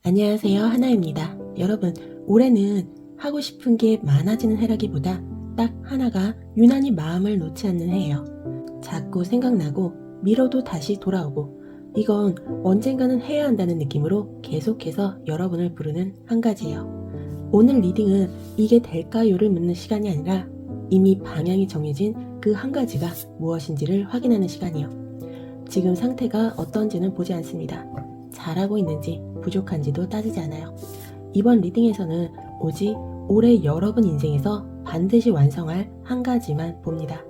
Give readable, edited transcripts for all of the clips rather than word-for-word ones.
안녕하세요, 하나입니다. 여러분, 올해는 하고 싶은 게 많아지는 해라기보다 딱 하나가 유난히 마음을 놓지 않는 해예요. 자꾸 생각나고 미뤄도 다시 돌아오고 이건 언젠가는 해야 한다는 느낌으로 계속해서 여러분을 부르는 한 가지예요. 오늘 리딩은 이게 될까요를 묻는 시간이 아니라 이미 방향이 정해진 그 한 가지가 무엇인지를 확인하는 시간이요. 지금 상태가 어떤지는 보지 않습니다. 잘하고 있는지 부족한지도 따지지 않아요. 이번 리딩에서는 오직 올해 여러분 인생에서 반드시 완성할 한 가지만 봅니다.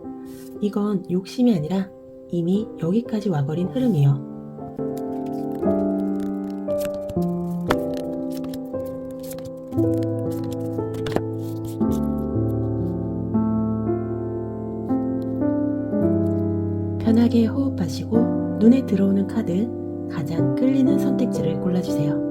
이건 욕심이 아니라 이미 여기까지 와버린 흐름이에요. 편하게 호흡하시고 눈에 들어오는 카드, 가장 끌리는 선택지를 골라주세요.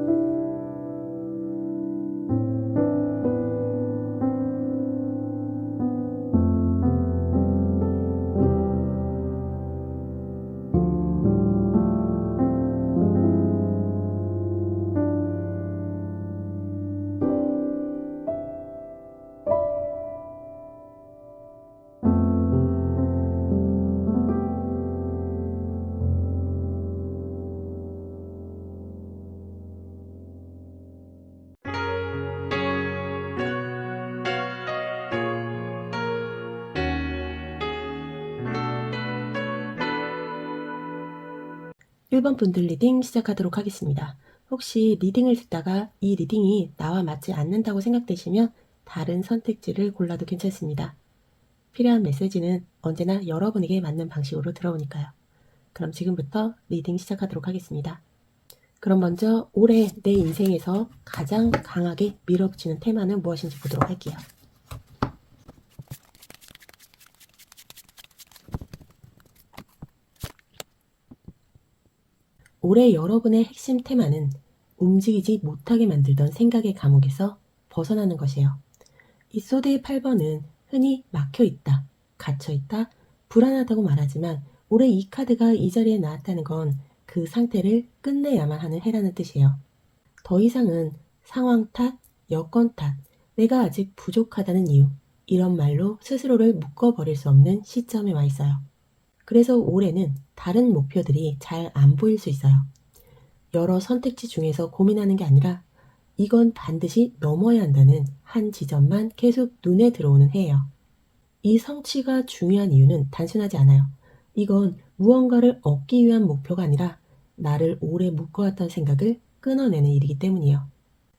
(1번) 분들 리딩 시작하도록 하겠습니다. 혹시 리딩을 듣다가 이 리딩이 나와 맞지 않는다고 생각되시면 다른 선택지를 골라도 괜찮습니다. 필요한 메시지는 언제나 여러분에게 맞는 방식으로 들어오니까요. 그럼 지금부터 리딩 시작하도록 하겠습니다. 그럼 먼저 올해 내 인생에서 가장 강하게 밀어붙이는 테마는 무엇인지 보도록 할게요. 올해 여러분의 핵심 테마는 움직이지 못하게 만들던 생각의 감옥에서 벗어나는 것이에요. 이 소드의 8번은 흔히 막혀있다, 갇혀있다, 불안하다고 말하지만 올해 이 카드가 이 자리에 나왔다는 건 그 상태를 끝내야만 하는 해라는 뜻이에요. 더 이상은 상황 탓, 여건 탓, 내가 아직 부족하다는 이유, 이런 말로 스스로를 묶어버릴 수 없는 시점에 와 있어요. 그래서 올해는 다른 목표들이 잘 안 보일 수 있어요. 여러 선택지 중에서 고민하는 게 아니라 이건 반드시 넘어야 한다는 한 지점만 계속 눈에 들어오는 해예요. 이 성취가 중요한 이유는 단순하지 않아요. 이건 무언가를 얻기 위한 목표가 아니라 나를 오래 묶어왔던 생각을 끊어내는 일이기 때문이에요.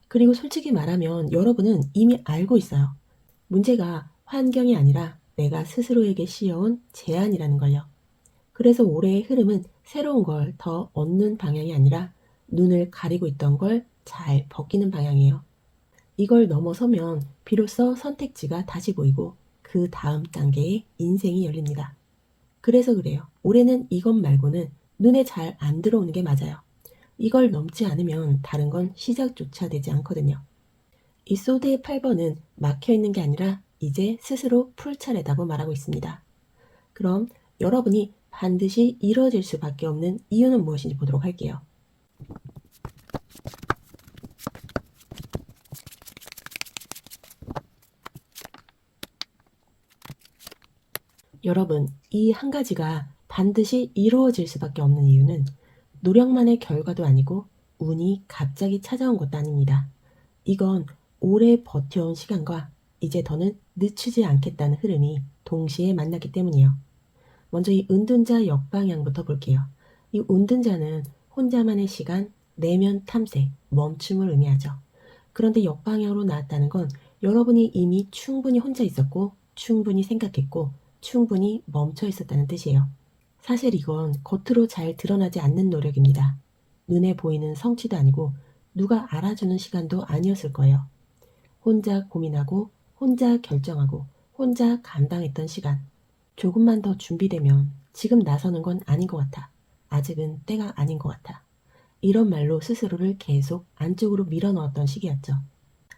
그리고 솔직히 말하면 여러분은 이미 알고 있어요. 문제가 환경이 아니라 내가 스스로에게 씌워온 제한이라는 걸요. 그래서 올해의 흐름은 새로운 걸 더 얻는 방향이 아니라 눈을 가리고 있던 걸 잘 벗기는 방향이에요. 이걸 넘어서면 비로소 선택지가 다시 보이고 그 다음 단계의 인생이 열립니다. 그래서 그래요. 올해는 이것 말고는 눈에 잘 안 들어오는 게 맞아요. 이걸 넘지 않으면 다른 건 시작조차 되지 않거든요. 이 소드의 8번은 막혀있는 게 아니라 이제 스스로 풀 차례다고 말하고 있습니다. 그럼 여러분이 반드시 이뤄질 수밖에 없는 이유는 무엇인지 보도록 할게요. 여러분, 이 한 가지가 반드시 이루어질 수밖에 없는 이유는 노력만의 결과도 아니고 운이 갑자기 찾아온 것도 아닙니다. 이건 오래 버텨온 시간과 이제 더는 늦추지 않겠다는 흐름이 동시에 만났기 때문이에요. 먼저 이 은둔자 역방향부터 볼게요. 이 은둔자는 혼자만의 시간, 내면 탐색, 멈춤을 의미하죠. 그런데 역방향으로 나왔다는 건 여러분이 이미 충분히 혼자 있었고 충분히 생각했고 충분히 멈춰 있었다는 뜻이에요. 사실 이건 겉으로 잘 드러나지 않는 노력입니다. 눈에 보이는 성취도 아니고 누가 알아주는 시간도 아니었을 거예요. 혼자 고민하고 혼자 결정하고 혼자 감당했던 시간. 조금만 더 준비되면 지금 나서는 건 아닌 것 같아. 아직은 때가 아닌 것 같아. 이런 말로 스스로를 계속 안쪽으로 밀어넣었던 시기였죠.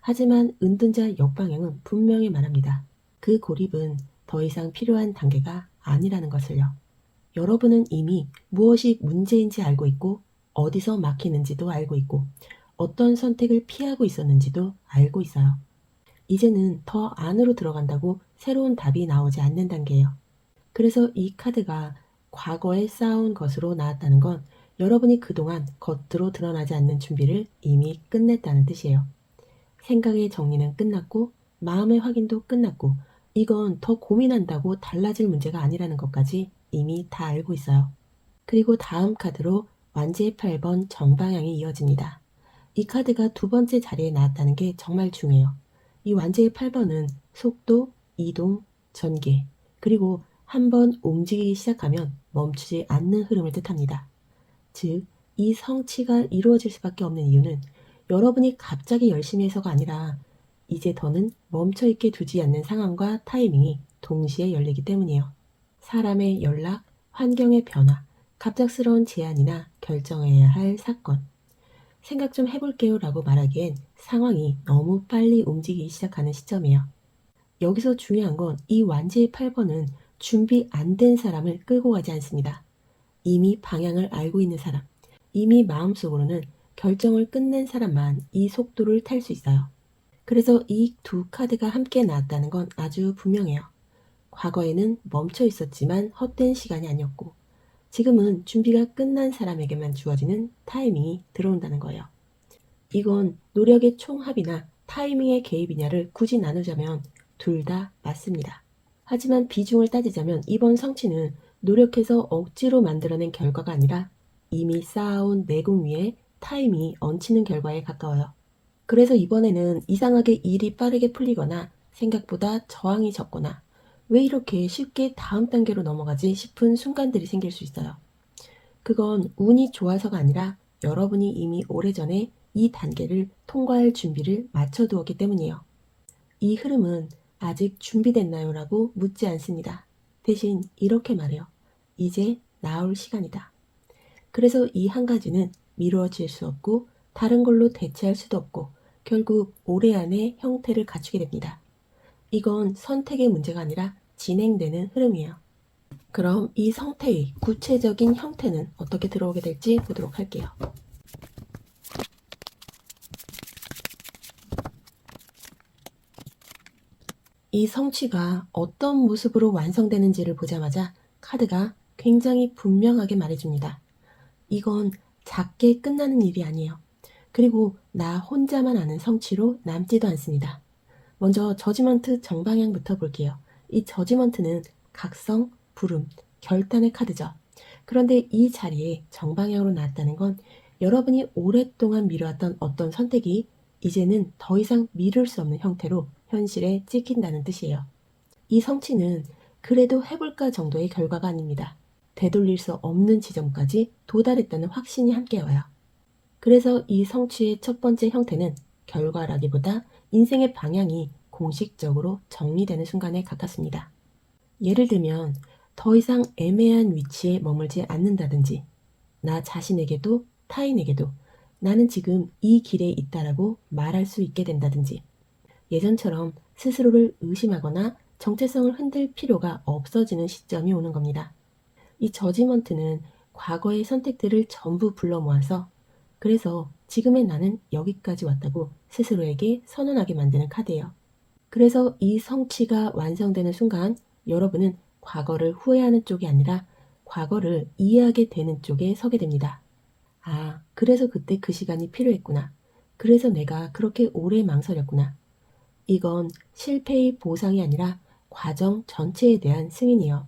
하지만 은둔자 역방향은 분명히 말합니다. 그 고립은 더 이상 필요한 단계가 아니라는 것을요. 여러분은 이미 무엇이 문제인지 알고 있고 어디서 막히는지도 알고 있고 어떤 선택을 피하고 있었는지도 알고 있어요. 이제는 더 안으로 들어간다고 새로운 답이 나오지 않는 단계예요. 그래서 이 카드가 과거에 쌓아온 것으로 나왔다는 건 여러분이 그동안 겉으로 드러나지 않는 준비를 이미 끝냈다는 뜻이에요. 생각의 정리는 끝났고 마음의 확인도 끝났고 이건 더 고민한다고 달라질 문제가 아니라는 것까지 이미 다 알고 있어요. 그리고 다음 카드로 완제의 8번 정방향이 이어집니다. 이 카드가 두 번째 자리에 나왔다는 게 정말 중요해요. 이 완제의 8번은 속도, 이동, 전개, 그리고 한번 움직이기 시작하면 멈추지 않는 흐름을 뜻합니다. 즉, 이 성취가 이루어질 수밖에 없는 이유는 여러분이 갑자기 열심히 해서가 아니라 이제 더는 멈춰있게 두지 않는 상황과 타이밍이 동시에 열리기 때문이에요. 사람의 연락, 환경의 변화, 갑작스러운 제안이나 결정해야 할 사건. 생각 좀 해볼게요 라고 말하기엔 상황이 너무 빨리 움직이기 시작하는 시점이에요. 여기서 중요한 건 이 완제의 8번은 준비 안 된 사람을 끌고 가지 않습니다. 이미 방향을 알고 있는 사람, 이미 마음속으로는 결정을 끝낸 사람만 이 속도를 탈 수 있어요. 그래서 이 두 카드가 함께 나왔다는 건 아주 분명해요. 과거에는 멈춰 있었지만 헛된 시간이 아니었고 지금은 준비가 끝난 사람에게만 주어지는 타이밍이 들어온다는 거예요. 이건 노력의 총합이나 타이밍의 개입이냐를 굳이 나누자면 둘 다 맞습니다. 하지만 비중을 따지자면 이번 성취는 노력해서 억지로 만들어낸 결과가 아니라 이미 쌓아온 내공 위에 타이밍이 얹히는 결과에 가까워요. 그래서 이번에는 이상하게 일이 빠르게 풀리거나 생각보다 저항이 적거나 왜 이렇게 쉽게 다음 단계로 넘어가지 싶은 순간들이 생길 수 있어요. 그건 운이 좋아서가 아니라 여러분이 이미 오래전에 이 단계를 통과할 준비를 마쳐두었기 때문이에요. 이 흐름은 아직 준비됐나요? 라고 묻지 않습니다. 대신 이렇게 말해요. 이제 나올 시간이다. 그래서 이 한 가지는 미루어질 수 없고 다른 걸로 대체할 수도 없고 결국 올해 안에 형태를 갖추게 됩니다. 이건 선택의 문제가 아니라 진행되는 흐름이에요. 그럼 이 성태의 구체적인 형태는 어떻게 들어오게 될지 보도록 할게요. 이 성취가 어떤 모습으로 완성되는지를 보자마자 카드가 굉장히 분명하게 말해줍니다. 이건 작게 끝나는 일이 아니에요. 그리고 나 혼자만 아는 성취로 남지도 않습니다. 먼저 저지먼트 정방향부터 볼게요. 이 저지먼트는 각성, 부름, 결단의 카드죠. 그런데 이 자리에 정방향으로 나왔다는 건 여러분이 오랫동안 미뤄왔던 어떤 선택이 이제는 더 이상 미룰 수 없는 형태로 현실에 찍힌다는 뜻이에요. 이 성취는 그래도 해볼까 정도의 결과가 아닙니다. 되돌릴 수 없는 지점까지 도달했다는 확신이 함께 와요. 그래서 이 성취의 첫 번째 형태는 결과라기보다 인생의 방향이 공식적으로 정리되는 순간에 가깝습니다. 예를 들면 더 이상 애매한 위치에 머물지 않는다든지 나 자신에게도 타인에게도 나는 지금 이 길에 있다라고 말할 수 있게 된다든지 예전처럼 스스로를 의심하거나 정체성을 흔들 필요가 없어지는 시점이 오는 겁니다. 이 저지먼트는 과거의 선택들을 전부 불러 모아서 그래서 지금의 나는 여기까지 왔다고 스스로에게 선언하게 만드는 카드예요. 그래서 이 성취가 완성되는 순간 여러분은 과거를 후회하는 쪽이 아니라 과거를 이해하게 되는 쪽에 서게 됩니다. 아, 그래서 그때 그 시간이 필요했구나. 그래서 내가 그렇게 오래 망설였구나. 이건 실패의 보상이 아니라 과정 전체에 대한 승인이에요.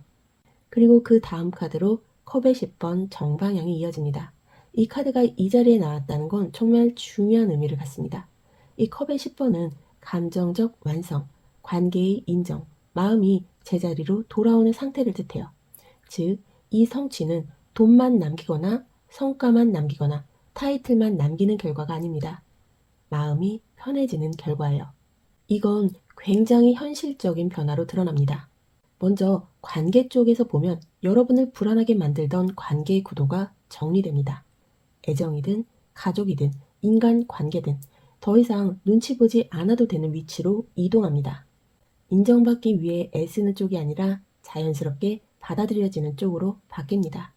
그리고 그 다음 카드로 컵의 10번 정방향이 이어집니다. 이 카드가 이 자리에 나왔다는 건 정말 중요한 의미를 갖습니다. 이 컵의 10번은 감정적 완성, 관계의 인정, 마음이 제자리로 돌아오는 상태를 뜻해요. 즉, 이 성취는 돈만 남기거나 성과만 남기거나 타이틀만 남기는 결과가 아닙니다. 마음이 편해지는 결과예요. 이건 굉장히 현실적인 변화로 드러납니다. 먼저 관계 쪽에서 보면 여러분을 불안하게 만들던 관계의 구도가 정리됩니다. 애정이든 가족이든 인간 관계든 더 이상 눈치 보지 않아도 되는 위치로 이동합니다. 인정받기 위해 애쓰는 쪽이 아니라 자연스럽게 받아들여지는 쪽으로 바뀝니다.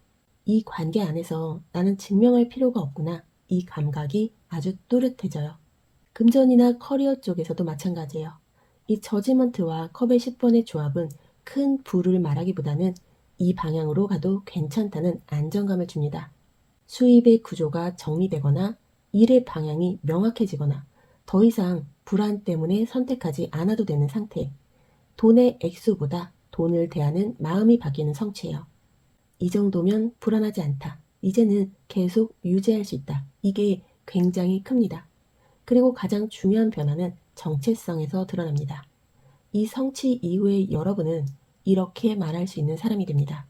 이 관계 안에서 나는 증명할 필요가 없구나. 이 감각이 아주 또렷해져요. 금전이나 커리어 쪽에서도 마찬가지예요. 이 저지먼트와 컵의 10번의 조합은 큰 부를 말하기보다는 이 방향으로 가도 괜찮다는 안정감을 줍니다. 수입의 구조가 정리되거나 일의 방향이 명확해지거나 더 이상 불안 때문에 선택하지 않아도 되는 상태. 돈의 액수보다 돈을 대하는 마음이 바뀌는 성취예요. 이 정도면 불안하지 않다. 이제는 계속 유지할 수 있다. 이게 굉장히 큽니다. 그리고 가장 중요한 변화는 정체성에서 드러납니다. 이 성취 이후에 여러분은 이렇게 말할 수 있는 사람이 됩니다.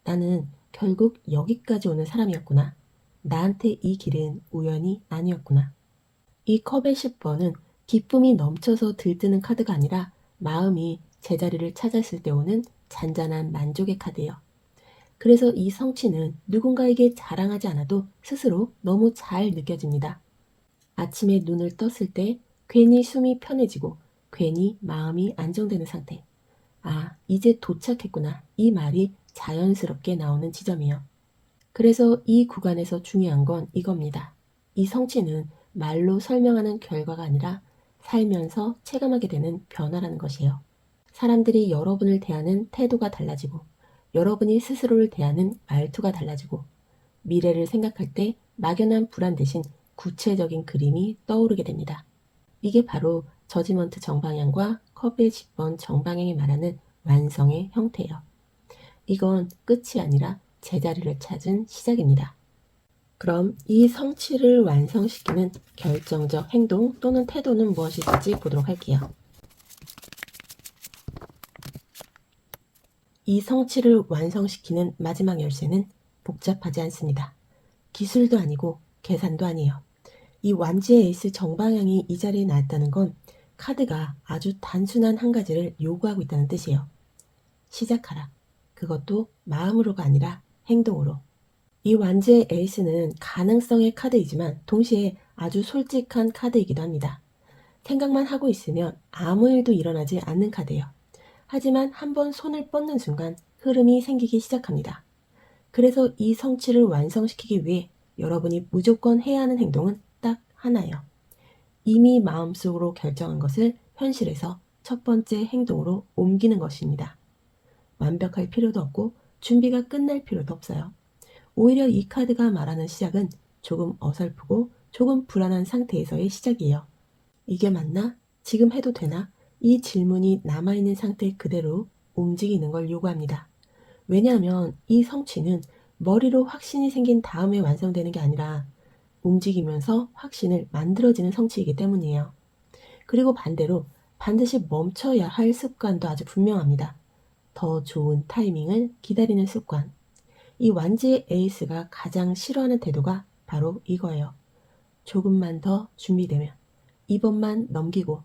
나는 결국 여기까지 오는 사람이었구나. 나한테 이 길은 우연이 아니었구나. 이 컵의 10번은 기쁨이 넘쳐서 들뜨는 카드가 아니라 마음이 제자리를 찾았을 때 오는 잔잔한 만족의 카드예요. 그래서 이 성취는 누군가에게 자랑하지 않아도 스스로 너무 잘 느껴집니다. 아침에 눈을 떴을 때 괜히 숨이 편해지고 괜히 마음이 안정되는 상태. 아, 이제 도착했구나. 이 말이 자연스럽게 나오는 지점이요. 그래서 이 구간에서 중요한 건 이겁니다. 이 성취는 말로 설명하는 결과가 아니라 살면서 체감하게 되는 변화라는 것이에요. 사람들이 여러분을 대하는 태도가 달라지고 여러분이 스스로를 대하는 말투가 달라지고 미래를 생각할 때 막연한 불안 대신 구체적인 그림이 떠오르게 됩니다. 이게 바로 저지먼트 정방향과 컵의 10번 정방향이 말하는 완성의 형태예요. 이건 끝이 아니라 제자리를 찾은 시작입니다. 그럼 이 성취를 완성시키는 결정적 행동 또는 태도는 무엇일지 보도록 할게요. 이 성취를 완성시키는 마지막 열쇠는 복잡하지 않습니다. 기술도 아니고 계산도 아니에요. 이 완지의 에이스 정방향이 이 자리에 나왔다는 건 카드가 아주 단순한 한 가지를 요구하고 있다는 뜻이에요. 시작하라. 그것도 마음으로가 아니라 행동으로. 이 완지의 에이스는 가능성의 카드이지만 동시에 아주 솔직한 카드이기도 합니다. 생각만 하고 있으면 아무 일도 일어나지 않는 카드예요. 하지만 한번 손을 뻗는 순간 흐름이 생기기 시작합니다. 그래서 이 성취를 완성시키기 위해 여러분이 무조건 해야 하는 행동은 딱 하나예요. 이미 마음속으로 결정한 것을 현실에서 첫 번째 행동으로 옮기는 것입니다. 완벽할 필요도 없고 준비가 끝날 필요도 없어요. 오히려 이 카드가 말하는 시작은 조금 어설프고 조금 불안한 상태에서의 시작이에요. 이게 맞나? 지금 해도 되나? 이 질문이 남아있는 상태 그대로 움직이는 걸 요구합니다. 왜냐하면 이 성취는 머리로 확신이 생긴 다음에 완성되는 게 아니라 움직이면서 확신을 만들어지는 성취이기 때문이에요. 그리고 반대로 반드시 멈춰야 할 습관도 아주 분명합니다. 더 좋은 타이밍을 기다리는 습관. 이 완지의 에이스가 가장 싫어하는 태도가 바로 이거예요. 조금만 더 준비되면, 이번만 넘기고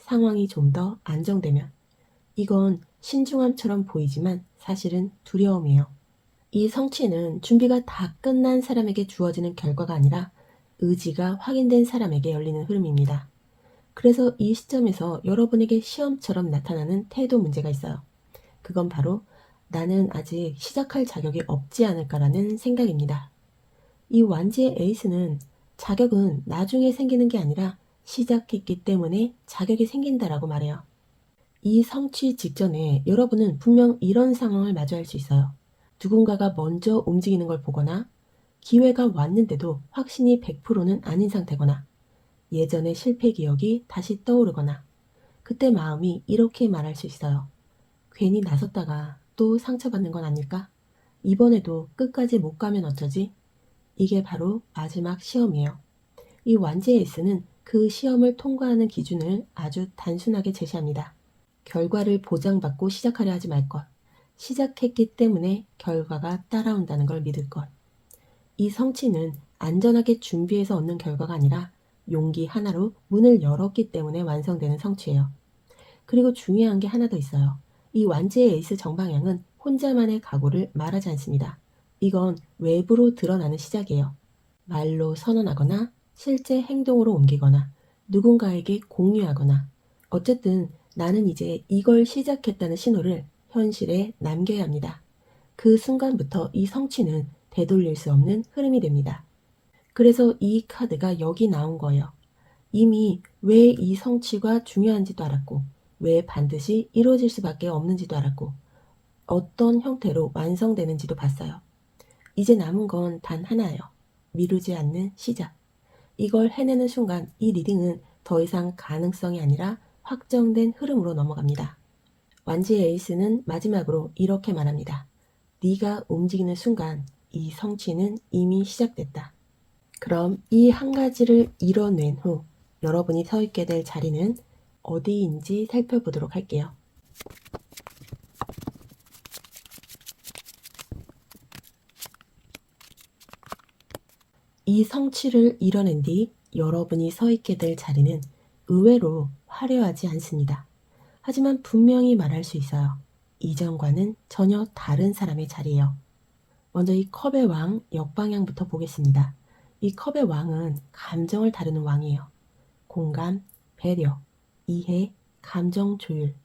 상황이 좀 더 안정되면. 이건 신중함처럼 보이지만 사실은 두려움이에요. 이 성취는 준비가 다 끝난 사람에게 주어지는 결과가 아니라 의지가 확인된 사람에게 열리는 흐름입니다. 그래서 이 시점에서 여러분에게 시험처럼 나타나는 태도 문제가 있어요. 그건 바로 나는 아직 시작할 자격이 없지 않을까라는 생각입니다. 이 완지의 에이스는 자격은 나중에 생기는 게 아니라 시작했기 때문에 자격이 생긴다라고 말해요. 이 성취 직전에 여러분은 분명 이런 상황을 마주할 수 있어요. 누군가가 먼저 움직이는 걸 보거나 기회가 왔는데도 확신이 100%는 아닌 상태거나 예전의 실패 기억이 다시 떠오르거나 그때 마음이 이렇게 말할 수 있어요. 괜히 나섰다가 또 상처받는 건 아닐까? 이번에도 끝까지 못 가면 어쩌지? 이게 바로 마지막 시험이에요. 이 완지의 S는 그 시험을 통과하는 기준을 아주 단순하게 제시합니다. 결과를 보장받고 시작하려 하지 말 것. 시작했기 때문에 결과가 따라온다는 걸 믿을 것. 이 성취는 안전하게 준비해서 얻는 결과가 아니라 용기 하나로 문을 열었기 때문에 완성되는 성취예요. 그리고 중요한 게 하나 더 있어요. 이 완지의 에이스 정방향은 혼자만의 각오를 말하지 않습니다. 이건 외부로 드러나는 시작이에요. 말로 선언하거나 실제 행동으로 옮기거나 누군가에게 공유하거나 어쨌든 나는 이제 이걸 시작했다는 신호를 현실에 남겨야 합니다. 그 순간부터 이 성취는 되돌릴 수 없는 흐름이 됩니다. 그래서 이 카드가 여기 나온 거예요. 이미 왜 이 성취가 중요한지도 알았고, 왜 반드시 이루어질 수밖에 없는지도 알았고, 어떤 형태로 완성되는지도 봤어요. 이제 남은 건 단 하나예요. 미루지 않는 시작. 이걸 해내는 순간 이 리딩은 더 이상 가능성이 아니라 확정된 흐름으로 넘어갑니다. 완지의 에이스는 마지막으로 이렇게 말합니다. 네가 움직이는 순간 이 성취는 이미 시작됐다. 그럼 이 한 가지를 이뤄낸 후 여러분이 서 있게 될 자리는 어디인지 살펴보도록 할게요. 이 성취를 이뤄낸 뒤 여러분이 서 있게 될 자리는 의외로 화려하지 않습니다. 하지만 분명히 말할 수 있어요. 이전과는 전혀 다른 사람의 자리예요. 먼저 이 컵의 왕 역방향부터 보겠습니다. 이 컵의 왕은 감정을 다루는 왕이에요. 공감, 배려, 이해, 감정 조율.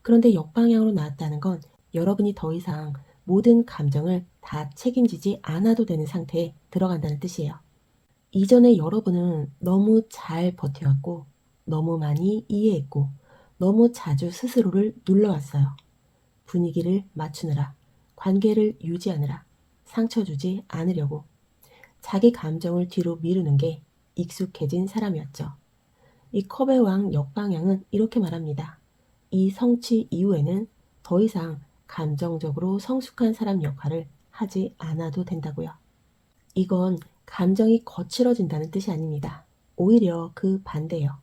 그런데 역방향으로 나왔다는 건 여러분이 더 이상 모든 감정을 다 책임지지 않아도 되는 상태에 들어간다는 뜻이에요. 이전에 여러분은 너무 잘 버텨왔고, 너무 많이 이해했고, 너무 자주 스스로를 눌러왔어요. 분위기를 맞추느라, 관계를 유지하느라, 상처 주지 않으려고. 자기 감정을 뒤로 미루는 게 익숙해진 사람이었죠. 이 컵의 왕 역방향은 이렇게 말합니다. 이 성취 이후에는 더 이상 감정적으로 성숙한 사람 역할을 하지 않아도 된다고요. 이건 감정이 거칠어진다는 뜻이 아닙니다. 오히려 그 반대예요.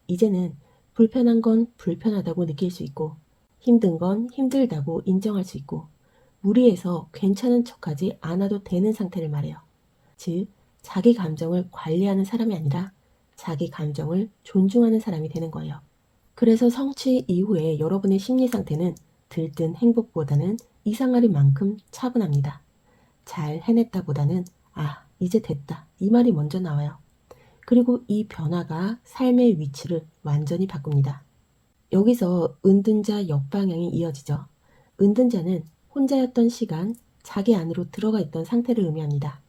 이제는 불편한 건 불편하다고 느낄 수 있고, 힘든 건 힘들다고 인정할 수 있고, 무리해서 괜찮은 척하지 않아도 되는 상태를 말해요. 즉, 자기 감정을 관리하는 사람이 아니라 자기 감정을 존중하는 사람이 되는 거예요. 그래서 성취 이후에 여러분의 심리 상태는 들뜬 행복보다는 이상하리만큼 차분합니다. 잘 해냈다보다는 이제 됐다. 이 말이 먼저 나와요. 그리고 이 변화가 삶의 위치를 완전히 바꿉니다. 여기서 은둔자 역방향이 이어지죠. 은둔자는 혼자였던 시간, 자기 안으로 들어가 있던 상태를 의미합니다.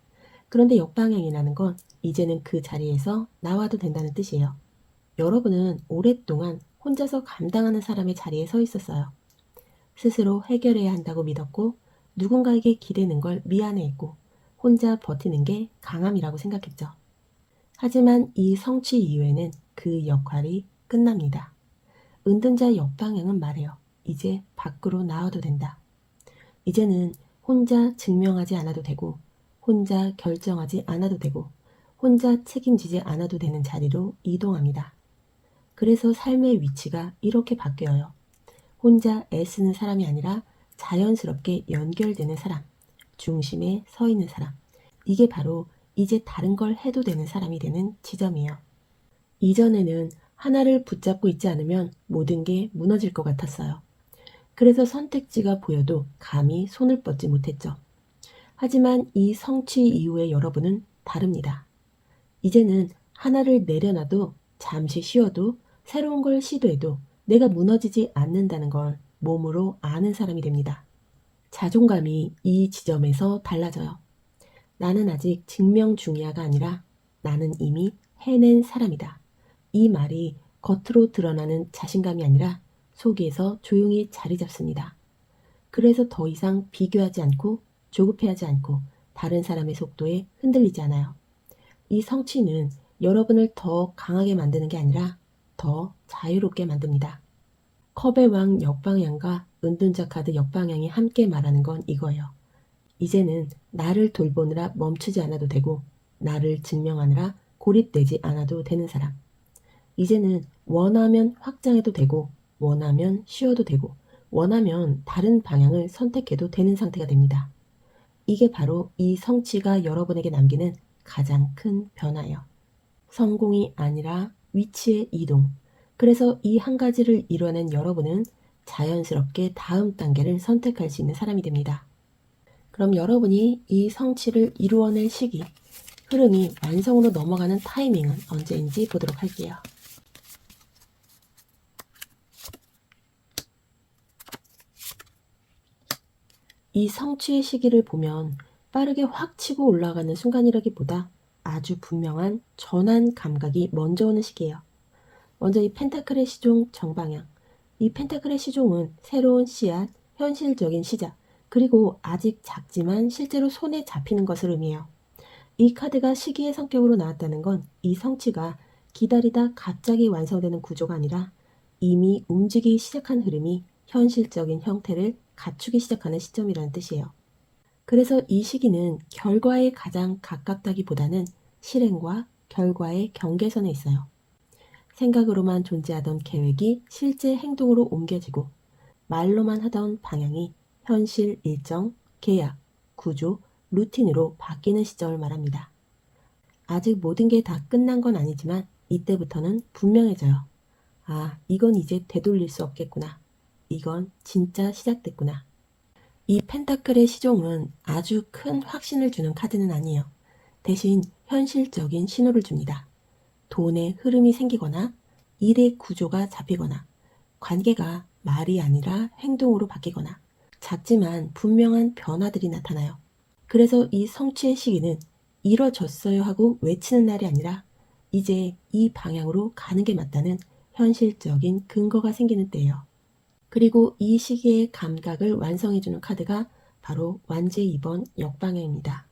그런데 역방향이라는 건 이제는 그 자리에서 나와도 된다는 뜻이에요. 여러분은 오랫동안 혼자서 감당하는 사람의 자리에 서 있었어요. 스스로 해결해야 한다고 믿었고, 누군가에게 기대는 걸 미안해했고, 혼자 버티는 게 강함이라고 생각했죠. 하지만 이 성취 이후에는 그 역할이 끝납니다. 은둔자 역방향은 말해요. 이제 밖으로 나와도 된다. 이제는 혼자 증명하지 않아도 되고, 혼자 결정하지 않아도 되고, 혼자 책임지지 않아도 되는 자리로 이동합니다. 그래서 삶의 위치가 이렇게 바뀌어요. 혼자 애쓰는 사람이 아니라 자연스럽게 연결되는 사람, 중심에 서 있는 사람. 이게 바로 이제 다른 걸 해도 되는 사람이 되는 지점이에요. 이전에는 하나를 붙잡고 있지 않으면 모든 게 무너질 것 같았어요. 그래서 선택지가 보여도 감히 손을 뻗지 못했죠. 하지만 이 성취 이후에 여러분은 다릅니다. 이제는 하나를 내려놔도 잠시 쉬어도 새로운 걸 시도해도 내가 무너지지 않는다는 걸 몸으로 아는 사람이 됩니다. 자존감이 이 지점에서 달라져요. 나는 아직 증명 중이야가 아니라 나는 이미 해낸 사람이다. 이 말이 겉으로 드러나는 자신감이 아니라 속에서 조용히 자리 잡습니다. 그래서 더 이상 비교하지 않고 조급해하지 않고 다른 사람의 속도에 흔들리지 않아요. 이 성취는 여러분을 더 강하게 만드는 게 아니라 더 자유롭게 만듭니다. 컵의 왕 역방향과 은둔자 카드 역방향이 함께 말하는 건 이거예요. 이제는 나를 돌보느라 멈추지 않아도 되고 나를 증명하느라 고립되지 않아도 되는 사람. 이제는 원하면 확장해도 되고 원하면 쉬어도 되고 원하면 다른 방향을 선택해도 되는 상태가 됩니다. 이게 바로 이 성취가 여러분에게 남기는 가장 큰 변화예요. 성공이 아니라 위치의 이동. 그래서 이 한 가지를 이뤄낸 여러분은 자연스럽게 다음 단계를 선택할 수 있는 사람이 됩니다. 그럼 여러분이 이 성취를 이루어낼 시기, 흐름이 완성으로 넘어가는 타이밍은 언제인지 보도록 할게요. 이 성취의 시기를 보면 빠르게 확 치고 올라가는 순간이라기보다 아주 분명한 전환 감각이 먼저 오는 시기예요. 먼저 이 펜타클의 시종 정방향. 이 펜타클의 시종은 새로운 씨앗, 현실적인 시작, 그리고 아직 작지만 실제로 손에 잡히는 것을 의미해요. 이 카드가 시기의 성격으로 나왔다는 건 이 성취가 기다리다 갑자기 완성되는 구조가 아니라 이미 움직이기 시작한 흐름이 현실적인 형태를 갖추기 시작하는 시점이라는 뜻이에요. 그래서 이 시기는 결과에 가장 가깝다기보다는 실행과 결과의 경계선에 있어요. 생각으로만 존재하던 계획이 실제 행동으로 옮겨지고 말로만 하던 방향이 현실 일정, 계약, 구조, 루틴으로 바뀌는 시점을 말합니다. 아직 모든 게 다 끝난 건 아니지만 이때부터는 분명해져요. 아, 이건 이제 되돌릴 수 없겠구나. 이건 진짜 시작됐구나. 이 펜타클의 시종은 아주 큰 확신을 주는 카드는 아니에요. 대신 현실적인 신호를 줍니다. 돈의 흐름이 생기거나 일의 구조가 잡히거나 관계가 말이 아니라 행동으로 바뀌거나 작지만 분명한 변화들이 나타나요. 그래서 이 성취의 시기는 이뤄졌어요 하고 외치는 날이 아니라 이제 이 방향으로 가는 게 맞다는 현실적인 근거가 생기는 때예요. 그리고 이 시기의 감각을 완성해주는 카드가 바로 완제 2번 역방향입니다.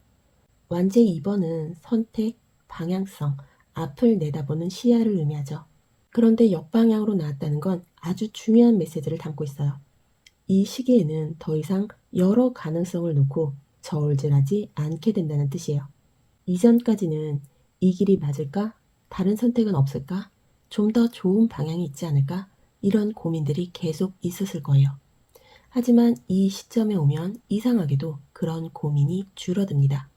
완제 2번은 선택, 방향성, 앞을 내다보는 시야를 의미하죠. 그런데 역방향으로 나왔다는 건 아주 중요한 메시지를 담고 있어요. 이 시기에는 더 이상 여러 가능성을 놓고 저울질하지 않게 된다는 뜻이에요. 이전까지는 이 길이 맞을까? 다른 선택은 없을까? 좀 더 좋은 방향이 있지 않을까? 이런 고민들이 계속 있었을 거예요. 하지만 이 시점에 오면 이상하게도 그런 고민이 줄어듭니다.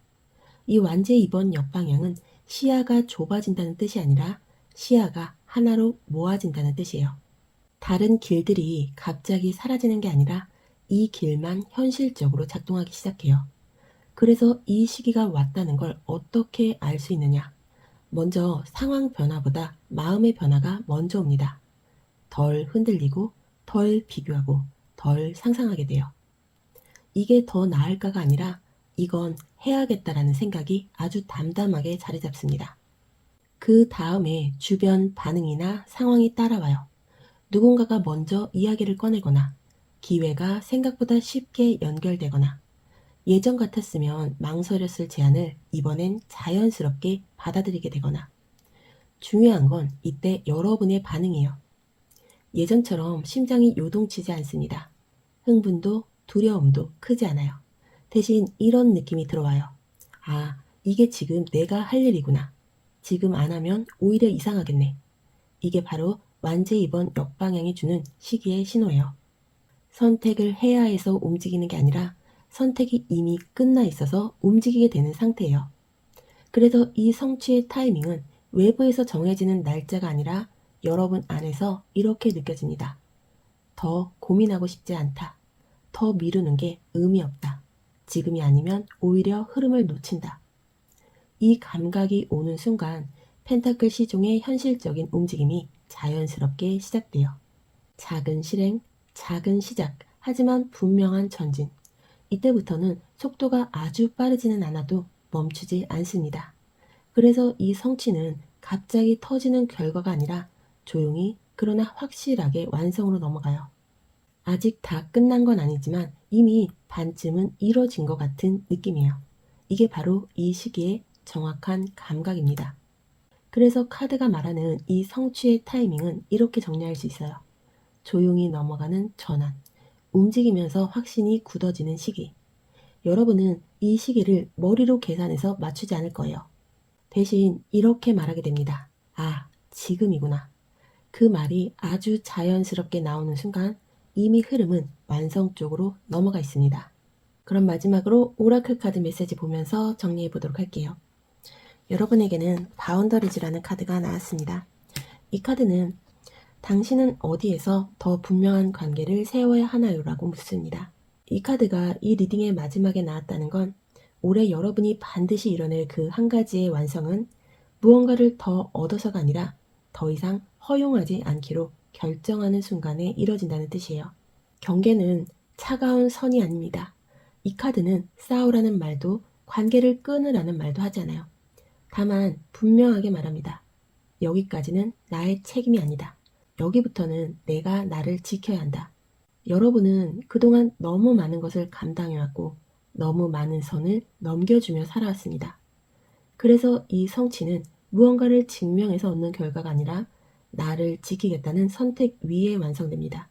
이 완제 2번 역방향은 시야가 좁아진다는 뜻이 아니라 시야가 하나로 모아진다는 뜻이에요. 다른 길들이 갑자기 사라지는 게 아니라 이 길만 현실적으로 작동하기 시작해요. 그래서 이 시기가 왔다는 걸 어떻게 알 수 있느냐? 먼저 상황 변화보다 마음의 변화가 먼저 옵니다. 덜 흔들리고 덜 비교하고 덜 상상하게 돼요. 이게 더 나을까가 아니라 이건 해야겠다라는 생각이 아주 담담하게 자리 잡습니다. 그 다음에 주변 반응이나 상황이 따라와요. 누군가가 먼저 이야기를 꺼내거나 기회가 생각보다 쉽게 연결되거나 예전 같았으면 망설였을 제안을 이번엔 자연스럽게 받아들이게 되거나 중요한 건 이때 여러분의 반응이에요. 예전처럼 심장이 요동치지 않습니다. 흥분도 두려움도 크지 않아요. 대신 이런 느낌이 들어와요. 아, 이게 지금 내가 할 일이구나. 지금 안 하면 오히려 이상하겠네. 이게 바로 완제 2번 역방향이 주는 시기의 신호예요. 선택을 해야 해서 움직이는 게 아니라 선택이 이미 끝나 있어서 움직이게 되는 상태예요. 그래서 이 성취의 타이밍은 외부에서 정해지는 날짜가 아니라 여러분 안에서 이렇게 느껴집니다. 더 고민하고 싶지 않다. 더 미루는 게 의미 없다. 지금이 아니면 오히려 흐름을 놓친다. 이 감각이 오는 순간 펜타클 시종의 현실적인 움직임이 자연스럽게 시작돼요. 작은 실행, 작은 시작, 하지만 분명한 전진. 이때부터는 속도가 아주 빠르지는 않아도 멈추지 않습니다. 그래서 이 성취는 갑자기 터지는 결과가 아니라 조용히 그러나 확실하게 완성으로 넘어가요. 아직 다 끝난 건 아니지만 이미 반쯤은 이뤄진 것 같은 느낌이에요. 이게 바로 이 시기의 정확한 감각입니다. 그래서 카드가 말하는 이 성취의 타이밍은 이렇게 정리할 수 있어요. 조용히 넘어가는 전환, 움직이면서 확신이 굳어지는 시기. 여러분은 이 시기를 머리로 계산해서 맞추지 않을 거예요. 대신 이렇게 말하게 됩니다. 아, 지금이구나. 그 말이 아주 자연스럽게 나오는 순간 이미 흐름은 완성 쪽으로 넘어가 있습니다. 그럼 마지막으로 오라클 카드 메시지 보면서 정리해 보도록 할게요. 여러분에게는 바운더리즈라는 카드가 나왔습니다. 이 카드는 당신은 어디에서 더 분명한 관계를 세워야 하나요? 라고 묻습니다. 이 카드가 이 리딩의 마지막에 나왔다는 건 올해 여러분이 반드시 이뤄낼 그 한 가지의 완성은 무언가를 더 얻어서가 아니라 더 이상 허용하지 않기로 결정하는 순간에 이뤄진다는 뜻이에요. 경계는 차가운 선이 아닙니다. 이 카드는 싸우라는 말도 관계를 끊으라는 말도 하잖아요. 다만 분명하게 말합니다. 여기까지는 나의 책임이 아니다. 여기부터는 내가 나를 지켜야 한다. 여러분은 그동안 너무 많은 것을 감당해왔고 너무 많은 선을 넘겨주며 살아왔습니다. 그래서 이 성취는 무언가를 증명해서 얻는 결과가 아니라 나를 지키겠다는 선택 위에 완성됩니다.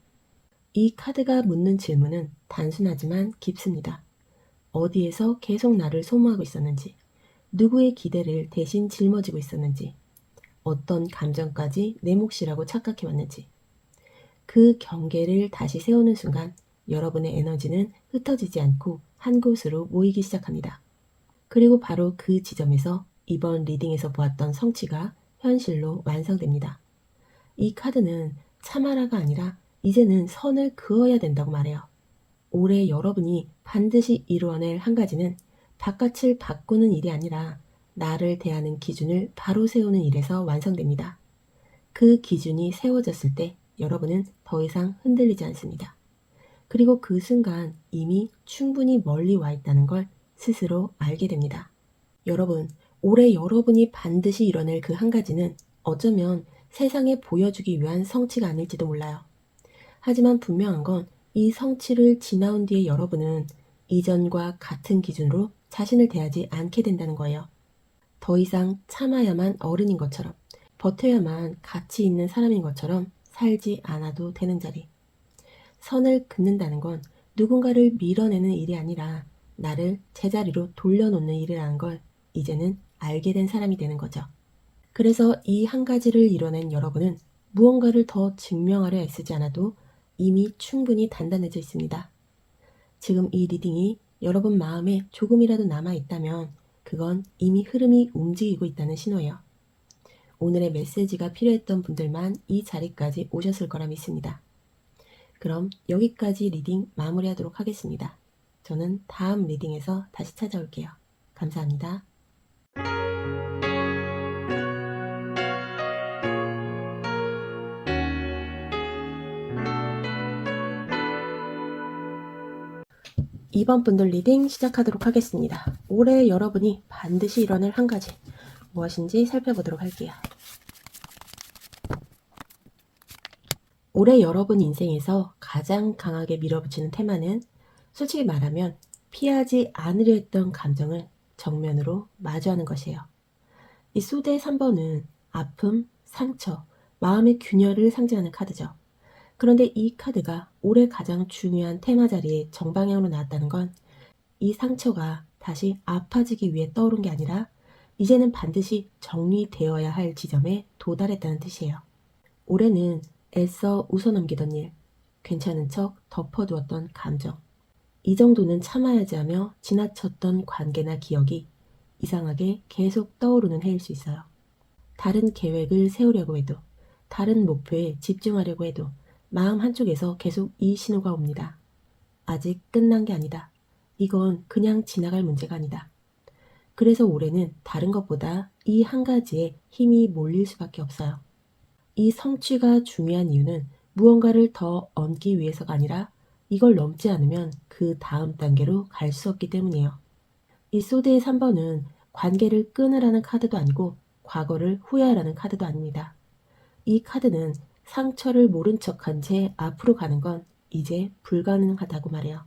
이 카드가 묻는 질문은 단순하지만 깊습니다. 어디에서 계속 나를 소모하고 있었는지, 누구의 기대를 대신 짊어지고 있었는지, 어떤 감정까지 내 몫이라고 착각해왔는지, 그 경계를 다시 세우는 순간 여러분의 에너지는 흩어지지 않고 한 곳으로 모이기 시작합니다. 그리고 바로 그 지점에서 이번 리딩에서 보았던 성취가 현실로 완성됩니다. 이 카드는 참아라가 아니라 이제는 선을 그어야 된다고 말해요. 올해 여러분이 반드시 이루어낼 한 가지는 바깥을 바꾸는 일이 아니라 나를 대하는 기준을 바로 세우는 일에서 완성됩니다. 그 기준이 세워졌을 때 여러분은 더 이상 흔들리지 않습니다. 그리고 그 순간 이미 충분히 멀리 와 있다는 걸 스스로 알게 됩니다. 여러분, 올해 여러분이 반드시 이뤄낼 그 한 가지는 어쩌면 세상에 보여주기 위한 성취가 아닐지도 몰라요. 하지만 분명한 건 이 성취를 지나온 뒤에 여러분은 이전과 같은 기준으로 자신을 대하지 않게 된다는 거예요. 더 이상 참아야만 어른인 것처럼, 버텨야만 가치 있는 사람인 것처럼 살지 않아도 되는 자리. 선을 긋는다는 건 누군가를 밀어내는 일이 아니라 나를 제자리로 돌려놓는 일이라는 걸 이제는 알게 된 사람이 되는 거죠. 그래서 이 한 가지를 이뤄낸 여러분은 무언가를 더 증명하려 애쓰지 않아도 이미 충분히 단단해져 있습니다. 지금 이 리딩이 여러분 마음에 조금이라도 남아있다면 그건 이미 흐름이 움직이고 있다는 신호예요. 오늘의 메시지가 필요했던 분들만 이 자리까지 오셨을 거라 믿습니다. 그럼 여기까지 리딩 마무리하도록 하겠습니다. 저는 다음 리딩에서 다시 찾아올게요. 감사합니다. 이번 분들 리딩 시작하도록 하겠습니다. 올해 여러분이 반드시 이뤄낼 한 가지 무엇인지 살펴보도록 할게요. 올해 여러분 인생에서 가장 강하게 밀어붙이는 테마는 솔직히 말하면 피하지 않으려 했던 감정을 정면으로 마주하는 것이에요. 이 소드의 3번은 아픔, 상처, 마음의 균열을 상징하는 카드죠. 그런데 이 카드가 올해 가장 중요한 테마 자리에 정방향으로 나왔다는 건 이 상처가 다시 아파지기 위해 떠오른 게 아니라 이제는 반드시 정리되어야 할 지점에 도달했다는 뜻이에요. 올해는 애써 웃어넘기던 일, 괜찮은 척 덮어두었던 감정, 이 정도는 참아야지 하며 지나쳤던 관계나 기억이 이상하게 계속 떠오르는 해일 수 있어요. 다른 계획을 세우려고 해도, 다른 목표에 집중하려고 해도 마음 한쪽에서 계속 이 신호가 옵니다. 아직 끝난 게 아니다. 이건 그냥 지나갈 문제가 아니다. 그래서 올해는 다른 것보다 이 한 가지에 힘이 몰릴 수밖에 없어요. 이 성취가 중요한 이유는 무언가를 더 얻기 위해서가 아니라 이걸 넘지 않으면 그 다음 단계로 갈 수 없기 때문이에요. 이 소드의 3번은 관계를 끊으라는 카드도 아니고 과거를 후회하라는 카드도 아닙니다. 이 카드는 상처를 모른 척한 채 앞으로 가는 건 이제 불가능하다고 말해요.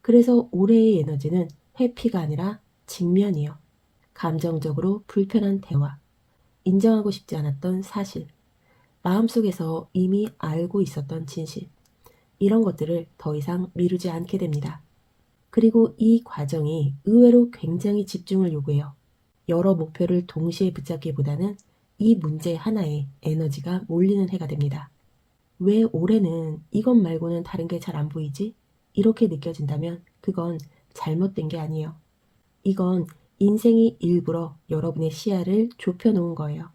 그래서 올해의 에너지는 회피가 아니라 직면이요. 감정적으로 불편한 대화, 인정하고 싶지 않았던 사실, 마음속에서 이미 알고 있었던 진실, 이런 것들을 더 이상 미루지 않게 됩니다. 그리고 이 과정이 의외로 굉장히 집중을 요구해요. 여러 목표를 동시에 붙잡기보다는 이 문제 하나에 에너지가 몰리는 해가 됩니다. 왜 올해는 이것 말고는 다른 게 잘 안 보이지? 이렇게 느껴진다면 그건 잘못된 게 아니에요. 이건 인생이 일부러 여러분의 시야를 좁혀놓은 거예요.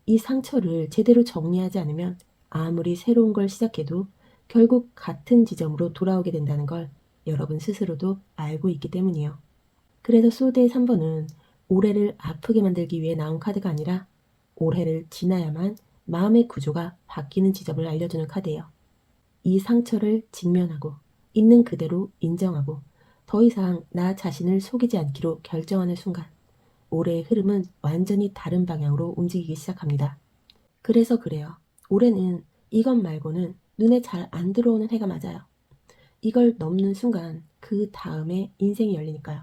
이 상처를 제대로 정리하지 않으면 아무리 새로운 걸 시작해도 결국 같은 지점으로 돌아오게 된다는 걸 여러분 스스로도 알고 있기 때문이에요. 그래서 소드의 3번은 올해를 아프게 만들기 위해 나온 카드가 아니라 올해를 지나야만 마음의 구조가 바뀌는 지점을 알려주는 카드예요. 이 상처를 직면하고 있는 그대로 인정하고 더 이상 나 자신을 속이지 않기로 결정하는 순간 올해의 흐름은 완전히 다른 방향으로 움직이기 시작합니다. 그래서 그래요. 올해는 이것 말고는 눈에 잘 안 들어오는 해가 맞아요. 이걸 넘는 순간 그 다음에 인생이 열리니까요.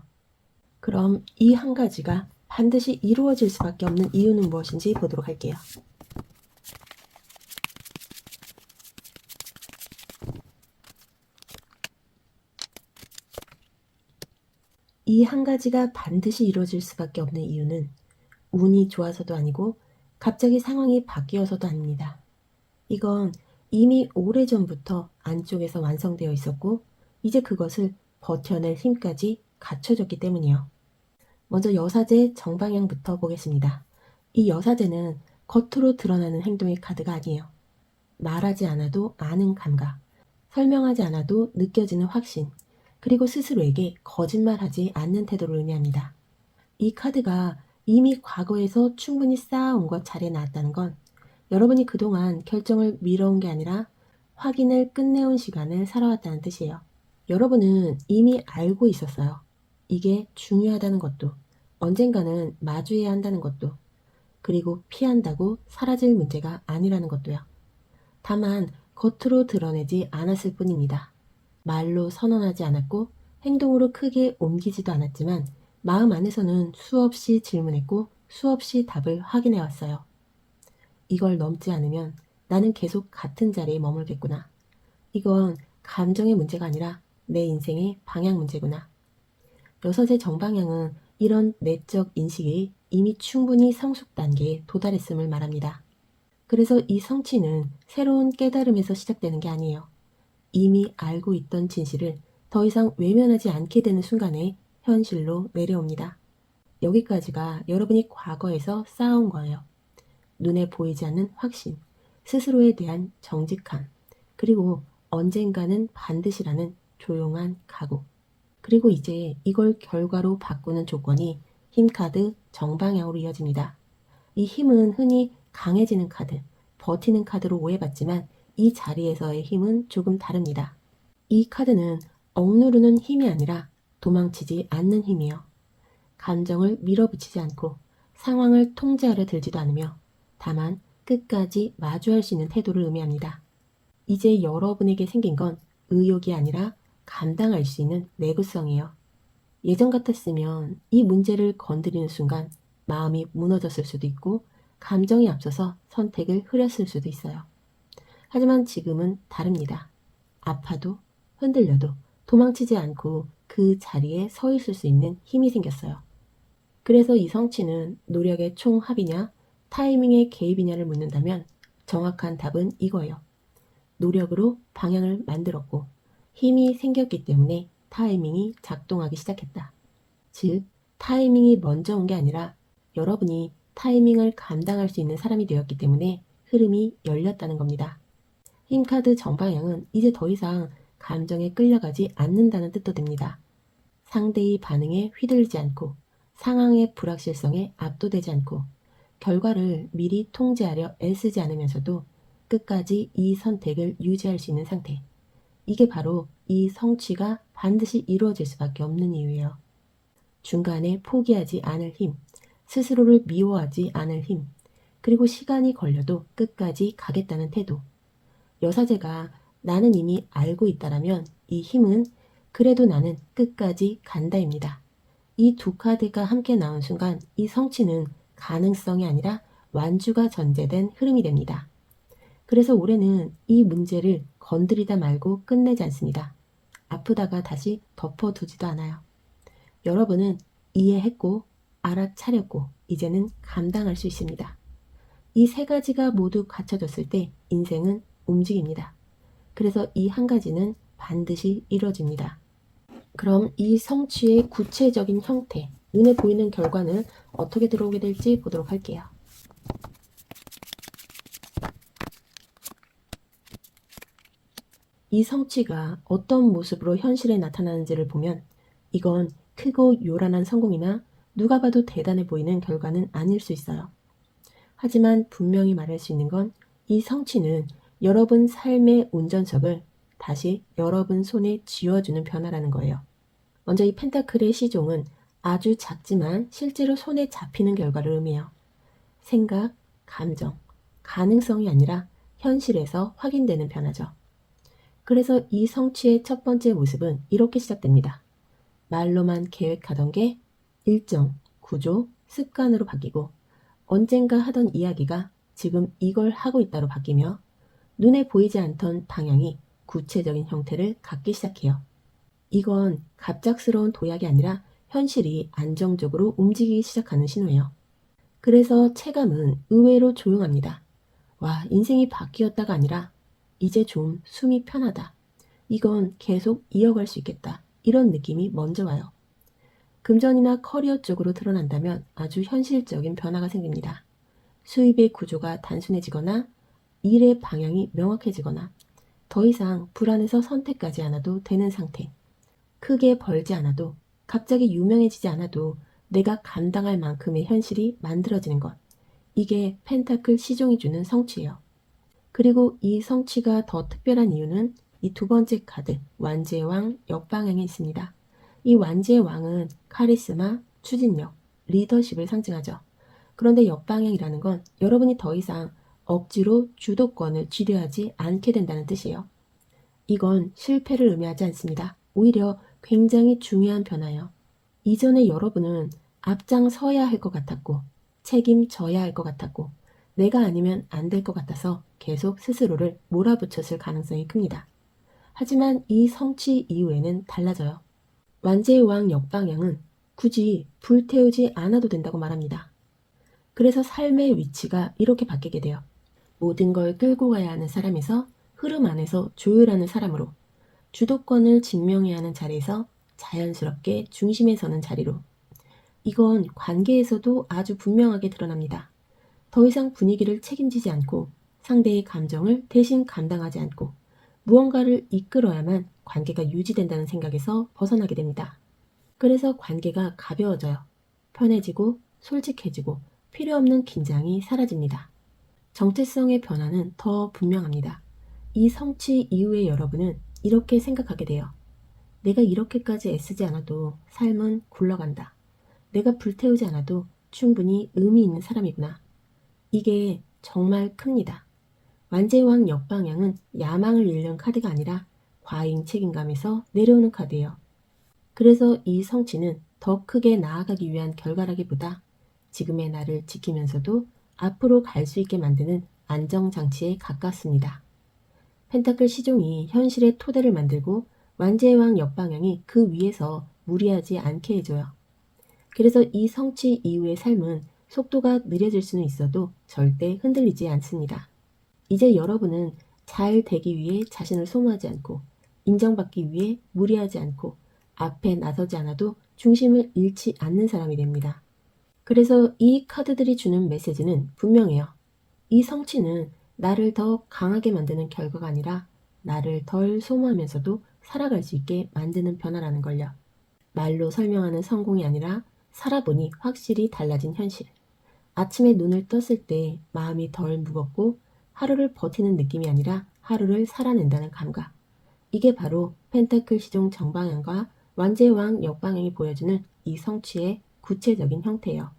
그럼 이 한 가지가 반드시 이루어질 수밖에 없는 이유는 무엇인지 보도록 할게요. 이 한 가지가 반드시 이루어질 수밖에 없는 이유는 운이 좋아서도 아니고 갑자기 상황이 바뀌어서도 아닙니다. 이건 이미 오래전부터 안쪽에서 완성되어 있었고 이제 그것을 버텨낼 힘까지 갖춰졌기 때문이요. 먼저 여사제 정방향부터 보겠습니다. 이 여사제는 겉으로 드러나는 행동의 카드가 아니에요. 말하지 않아도 아는 감각, 설명하지 않아도 느껴지는 확신, 그리고 스스로에게 거짓말하지 않는 태도를 의미합니다. 이 카드가 이미 과거에서 충분히 쌓아온 것 자리에 나왔다는 건 여러분이 그동안 결정을 미뤄온 게 아니라 확인을 끝내온 시간을 살아왔다는 뜻이에요. 여러분은 이미 알고 있었어요. 이게 중요하다는 것도, 언젠가는 마주해야 한다는 것도, 그리고 피한다고 사라질 문제가 아니라는 것도요. 다만 겉으로 드러내지 않았을 뿐입니다. 말로 선언하지 않았고 행동으로 크게 옮기지도 않았지만 마음 안에서는 수없이 질문했고 수없이 답을 확인해 왔어요. 이걸 넘지 않으면 나는 계속 같은 자리에 머물겠구나. 이건 감정의 문제가 아니라 내 인생의 방향 문제구나. 여섯의 정방향은 이런 내적 인식이 이미 충분히 성숙 단계에 도달했음을 말합니다. 그래서 이 성취는 새로운 깨달음에서 시작되는 게 아니에요. 이미 알고 있던 진실을 더 이상 외면하지 않게 되는 순간에 현실로 내려옵니다. 여기까지가 여러분이 과거에서 쌓아온 거예요. 눈에 보이지 않는 확신, 스스로에 대한 정직함, 그리고 언젠가는 반드시라는 조용한 각오. 그리고 이제 이걸 결과로 바꾸는 조건이 힘카드 정방향으로 이어집니다. 이 힘은 흔히 강해지는 카드, 버티는 카드로 오해받지만 이 자리에서의 힘은 조금 다릅니다. 이 카드는 억누르는 힘이 아니라 도망치지 않는 힘이요. 감정을 밀어붙이지 않고 상황을 통제하려 들지도 않으며 다만 끝까지 마주할 수 있는 태도를 의미합니다. 이제 여러분에게 생긴 건 의욕이 아니라 감당할 수 있는 내구성이에요. 예전 같았으면 이 문제를 건드리는 순간 마음이 무너졌을 수도 있고 감정이 앞서서 선택을 흐렸을 수도 있어요. 하지만 지금은 다릅니다. 아파도 흔들려도 도망치지 않고 그 자리에 서 있을 수 있는 힘이 생겼어요. 그래서 이 성취는 노력의 총합이냐 타이밍의 개입이냐를 묻는다면 정확한 답은 이거예요. 노력으로 방향을 만들었고 힘이 생겼기 때문에 타이밍이 작동하기 시작했다. 즉, 타이밍이 먼저 온 게 아니라 여러분이 타이밍을 감당할 수 있는 사람이 되었기 때문에 흐름이 열렸다는 겁니다. 힘카드 정방향은 이제 더 이상 감정에 끌려가지 않는다는 뜻도 됩니다. 상대의 반응에 휘둘리지 않고 상황의 불확실성에 압도되지 않고 결과를 미리 통제하려 애쓰지 않으면서도 끝까지 이 선택을 유지할 수 있는 상태. 이게 바로 이 성취가 반드시 이루어질 수밖에 없는 이유예요. 중간에 포기하지 않을 힘, 스스로를 미워하지 않을 힘, 그리고 시간이 걸려도 끝까지 가겠다는 태도. 여사제가 나는 이미 알고 있다라면 이 힘은 그래도 나는 끝까지 간다입니다. 이 두 카드가 함께 나온 순간 이 성취는 가능성이 아니라 완주가 전제된 흐름이 됩니다. 그래서 올해는 이 문제를 건드리다 말고 끝내지 않습니다. 아프다가 다시 덮어두지도 않아요. 여러분은 이해했고 알아차렸고 이제는 감당할 수 있습니다. 이 세 가지가 모두 갖춰졌을 때 인생은 움직입니다. 그래서 이 한 가지는 반드시 이루어집니다. 그럼 이 성취의 구체적인 형태, 눈에 보이는 결과는 어떻게 들어오게 될지 보도록 할게요. 이 성취가 어떤 모습으로 현실에 나타나는지를 보면 이건 크고 요란한 성공이나 누가 봐도 대단해 보이는 결과는 아닐 수 있어요. 하지만 분명히 말할 수 있는 건 이 성취는 여러분 삶의 운전석을 다시 여러분 손에 쥐어주는 변화라는 거예요. 먼저 이 펜타클의 시종은 아주 작지만 실제로 손에 잡히는 결과를 의미해요. 생각, 감정, 가능성이 아니라 현실에서 확인되는 변화죠. 그래서 이 성취의 첫 번째 모습은 이렇게 시작됩니다. 말로만 계획하던 게 일정, 구조, 습관으로 바뀌고 언젠가 하던 이야기가 지금 이걸 하고 있다로 바뀌며 눈에 보이지 않던 방향이 구체적인 형태를 갖기 시작해요. 이건 갑작스러운 도약이 아니라 현실이 안정적으로 움직이기 시작하는 신호예요. 그래서 체감은 의외로 조용합니다. 와, 인생이 바뀌었다가 아니라 이제 좀 숨이 편하다. 이건 계속 이어갈 수 있겠다. 이런 느낌이 먼저 와요. 금전이나 커리어 쪽으로 드러난다면 아주 현실적인 변화가 생깁니다. 수입의 구조가 단순해지거나 일의 방향이 명확해지거나 더 이상 불안해서 선택하지 않아도 되는 상태. 크게 벌지 않아도 갑자기 유명해지지 않아도 내가 감당할 만큼의 현실이 만들어지는 것. 이게 펜타클 시종이 주는 성취예요. 그리고 이 성취가 더 특별한 이유는 이 두 번째 카드, 완제의 왕 역방향에 있습니다. 이 완제의 왕은 카리스마, 추진력, 리더십을 상징하죠. 그런데 역방향이라는 건 여러분이 더 이상 억지로 주도권을 쥐려하지 않게 된다는 뜻이에요. 이건 실패를 의미하지 않습니다. 오히려 굉장히 중요한 변화예요. 이전에 여러분은 앞장서야 할 것 같았고 책임져야 할 것 같았고 내가 아니면 안 될 것 같아서 계속 스스로를 몰아붙였을 가능성이 큽니다. 하지만 이 성취 이후에는 달라져요. 완제의 왕 역방향은 굳이 불태우지 않아도 된다고 말합니다. 그래서 삶의 위치가 이렇게 바뀌게 돼요. 모든 걸 끌고 가야 하는 사람에서 흐름 안에서 조율하는 사람으로, 주도권을 증명해야 하는 자리에서 자연스럽게 중심에 서는 자리로. 이건 관계에서도 아주 분명하게 드러납니다. 더 이상 분위기를 책임지지 않고 상대의 감정을 대신 감당하지 않고 무언가를 이끌어야만 관계가 유지된다는 생각에서 벗어나게 됩니다. 그래서 관계가 가벼워져요. 편해지고 솔직해지고 필요 없는 긴장이 사라집니다. 정체성의 변화는 더 분명합니다. 이 성취 이후에 여러분은 이렇게 생각하게 돼요. 내가 이렇게까지 애쓰지 않아도 삶은 굴러간다. 내가 불태우지 않아도 충분히 의미 있는 사람이구나. 이게 정말 큽니다. 완제왕 역방향은 야망을 잃는 카드가 아니라 과잉 책임감에서 내려오는 카드예요. 그래서 이 성취는 더 크게 나아가기 위한 결과라기보다 지금의 나를 지키면서도 앞으로 갈 수 있게 만드는 안정장치에 가깝습니다. 펜타클 시종이 현실의 토대를 만들고 완제의 왕 역방향이 그 위에서 무리하지 않게 해줘요. 그래서 이 성취 이후의 삶은 속도가 느려질 수는 있어도 절대 흔들리지 않습니다. 이제 여러분은 잘 되기 위해 자신을 소모하지 않고 인정받기 위해 무리하지 않고 앞에 나서지 않아도 중심을 잃지 않는 사람이 됩니다. 그래서 이 카드들이 주는 메시지는 분명해요. 이 성취는 나를 더 강하게 만드는 결과가 아니라 나를 덜 소모하면서도 살아갈 수 있게 만드는 변화라는 걸요. 말로 설명하는 성공이 아니라 살아보니 확실히 달라진 현실. 아침에 눈을 떴을 때 마음이 덜 무겁고 하루를 버티는 느낌이 아니라 하루를 살아낸다는 감각. 이게 바로 펜타클 시종 정방향과 완제왕 역방향이 보여주는 이 성취의 구체적인 형태예요.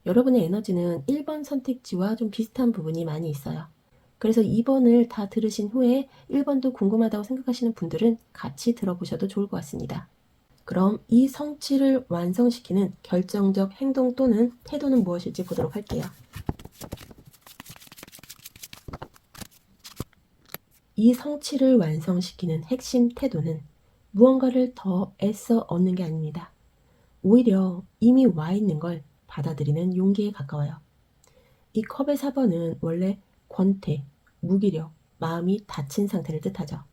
여러분의 에너지는 1번 선택지와 좀 비슷한 부분이 많이 있어요. 그래서 2번을 다 들으신 후에 1번도 궁금하다고 생각하시는 분들은 같이 들어보셔도 좋을 것 같습니다. 그럼 이 성취를 완성시키는 결정적 행동 또는 태도는 무엇일지 보도록 할게요. 이 성취를 완성시키는 핵심 태도는 무언가를 더 애써 얻는 게 아닙니다. 오히려 이미 와 있는 걸 받아들이는 용기에 가까워요. 이 컵의 4번은 원래 권태, 무기력, 마음이 닫힌 상태를 뜻하죠.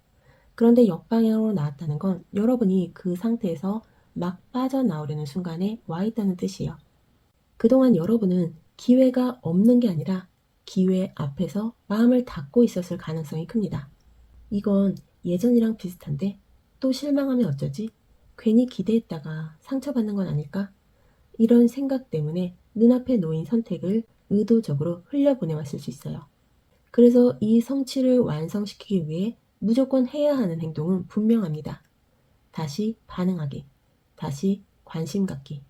그런데 역방향으로 나왔다는 건 여러분이 그 상태에서 막 빠져나오려는 순간에 와 있다는 뜻이에요. 그동안 여러분은 기회가 없는 게 아니라 기회 앞에서 마음을 닫고 있었을 가능성이 큽니다. 이건 예전이랑 비슷한데 또 실망하면 어쩌지? 괜히 기대했다가 상처받는 건 아닐까? 이런 생각 때문에 눈앞에 놓인 선택을 의도적으로 흘려보내왔을 수 있어요. 그래서 이 성취를 완성시키기 위해 무조건 해야 하는 행동은 분명합니다. 다시 반응하기, 다시 관심 갖기,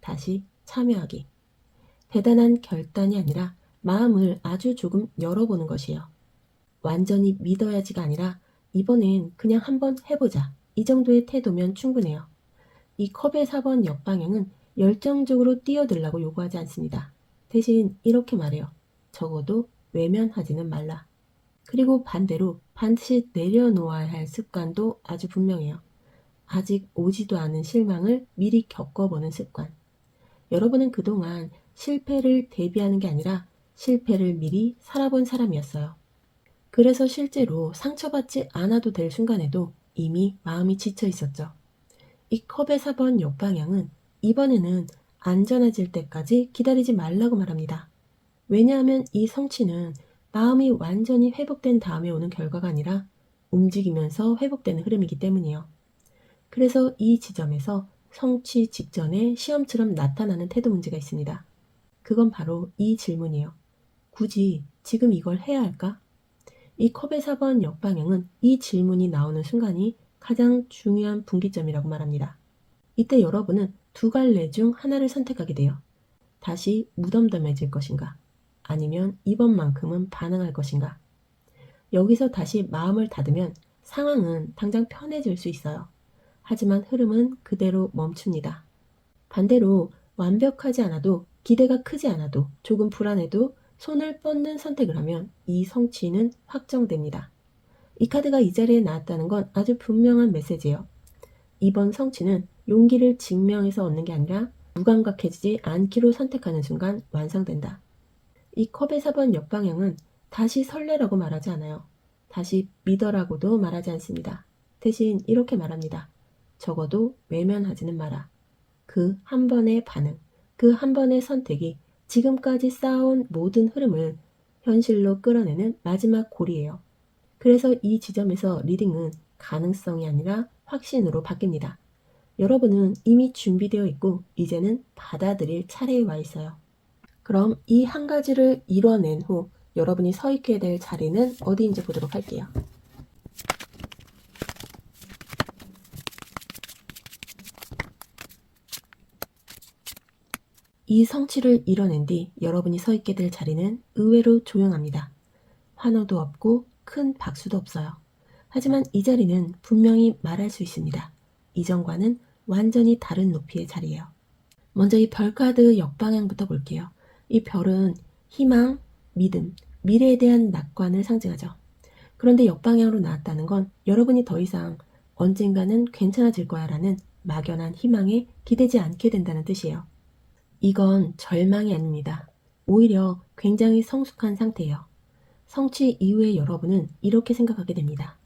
다시 참여하기. 대단한 결단이 아니라 마음을 아주 조금 열어보는 것이에요. 완전히 믿어야지가 아니라 이번엔 그냥 한번 해보자. 이 정도의 태도면 충분해요. 이 컵의 4번 역방향은 열정적으로 뛰어들라고 요구하지 않습니다. 대신 이렇게 말해요. 적어도 외면하지는 말라. 그리고 반대로 반드시 내려놓아야 할 습관도 아주 분명해요. 아직 오지도 않은 실망을 미리 겪어보는 습관. 여러분은 그동안 실패를 대비하는 게 아니라 실패를 미리 살아본 사람이었어요. 그래서 실제로 상처받지 않아도 될 순간에도 이미 마음이 지쳐 있었죠. 이 컵의 4번 역방향은 이번에는 안전해질 때까지 기다리지 말라고 말합니다. 왜냐하면 이 성취는 마음이 완전히 회복된 다음에 오는 결과가 아니라 움직이면서 회복되는 흐름이기 때문이에요. 그래서 이 지점에서 성취 직전에 시험처럼 나타나는 태도 문제가 있습니다. 그건 바로 이 질문이에요. 굳이 지금 이걸 해야 할까? 이 컵의 4번 역방향은 이 질문이 나오는 순간이 가장 중요한 분기점이라고 말합니다. 이때 여러분은 두 갈래 중 하나를 선택하게 돼요. 다시 무덤덤해질 것인가? 아니면 이번만큼은 반응할 것인가? 여기서 다시 마음을 닫으면 상황은 당장 편해질 수 있어요. 하지만 흐름은 그대로 멈춥니다. 반대로 완벽하지 않아도 기대가 크지 않아도 조금 불안해도 손을 뻗는 선택을 하면 이 성취는 확정됩니다. 이 카드가 이 자리에 나왔다는 건 아주 분명한 메시지예요. 이번 성취는 용기를 증명해서 얻는 게 아니라 무감각해지지 않기로 선택하는 순간 완성된다. 이 컵의 4번 역방향은 다시 설레라고 말하지 않아요. 다시 믿어라고도 말하지 않습니다. 대신 이렇게 말합니다. 적어도 외면하지는 마라. 그 한 번의 반응, 그 한 번의 선택이 지금까지 쌓아온 모든 흐름을 현실로 끌어내는 마지막 고리예요. 그래서 이 지점에서 리딩은 가능성이 아니라 확신으로 바뀝니다. 여러분은 이미 준비되어 있고 이제는 받아들일 차례에 와 있어요. 그럼 이 한 가지를 이뤄낸 후 여러분이 서 있게 될 자리는 어디인지 보도록 할게요. 이 성취를 이뤄낸 뒤 여러분이 서 있게 될 자리는 의외로 조용합니다. 환호도 없고 큰 박수도 없어요. 하지만 이 자리는 분명히 말할 수 있습니다. 이전과는 완전히 다른 높이의 자리예요. 먼저 이 별카드 역방향부터 볼게요. 이 별은 희망, 믿음, 미래에 대한 낙관을 상징하죠. 그런데 역방향으로 나왔다는 건 여러분이 더 이상 언젠가는 괜찮아질 거야 라는 막연한 희망에 기대지 않게 된다는 뜻이에요. 이건 절망이 아닙니다. 오히려 굉장히 성숙한 상태예요. 성취 이후에 여러분은 이렇게 생각하게 됩니다.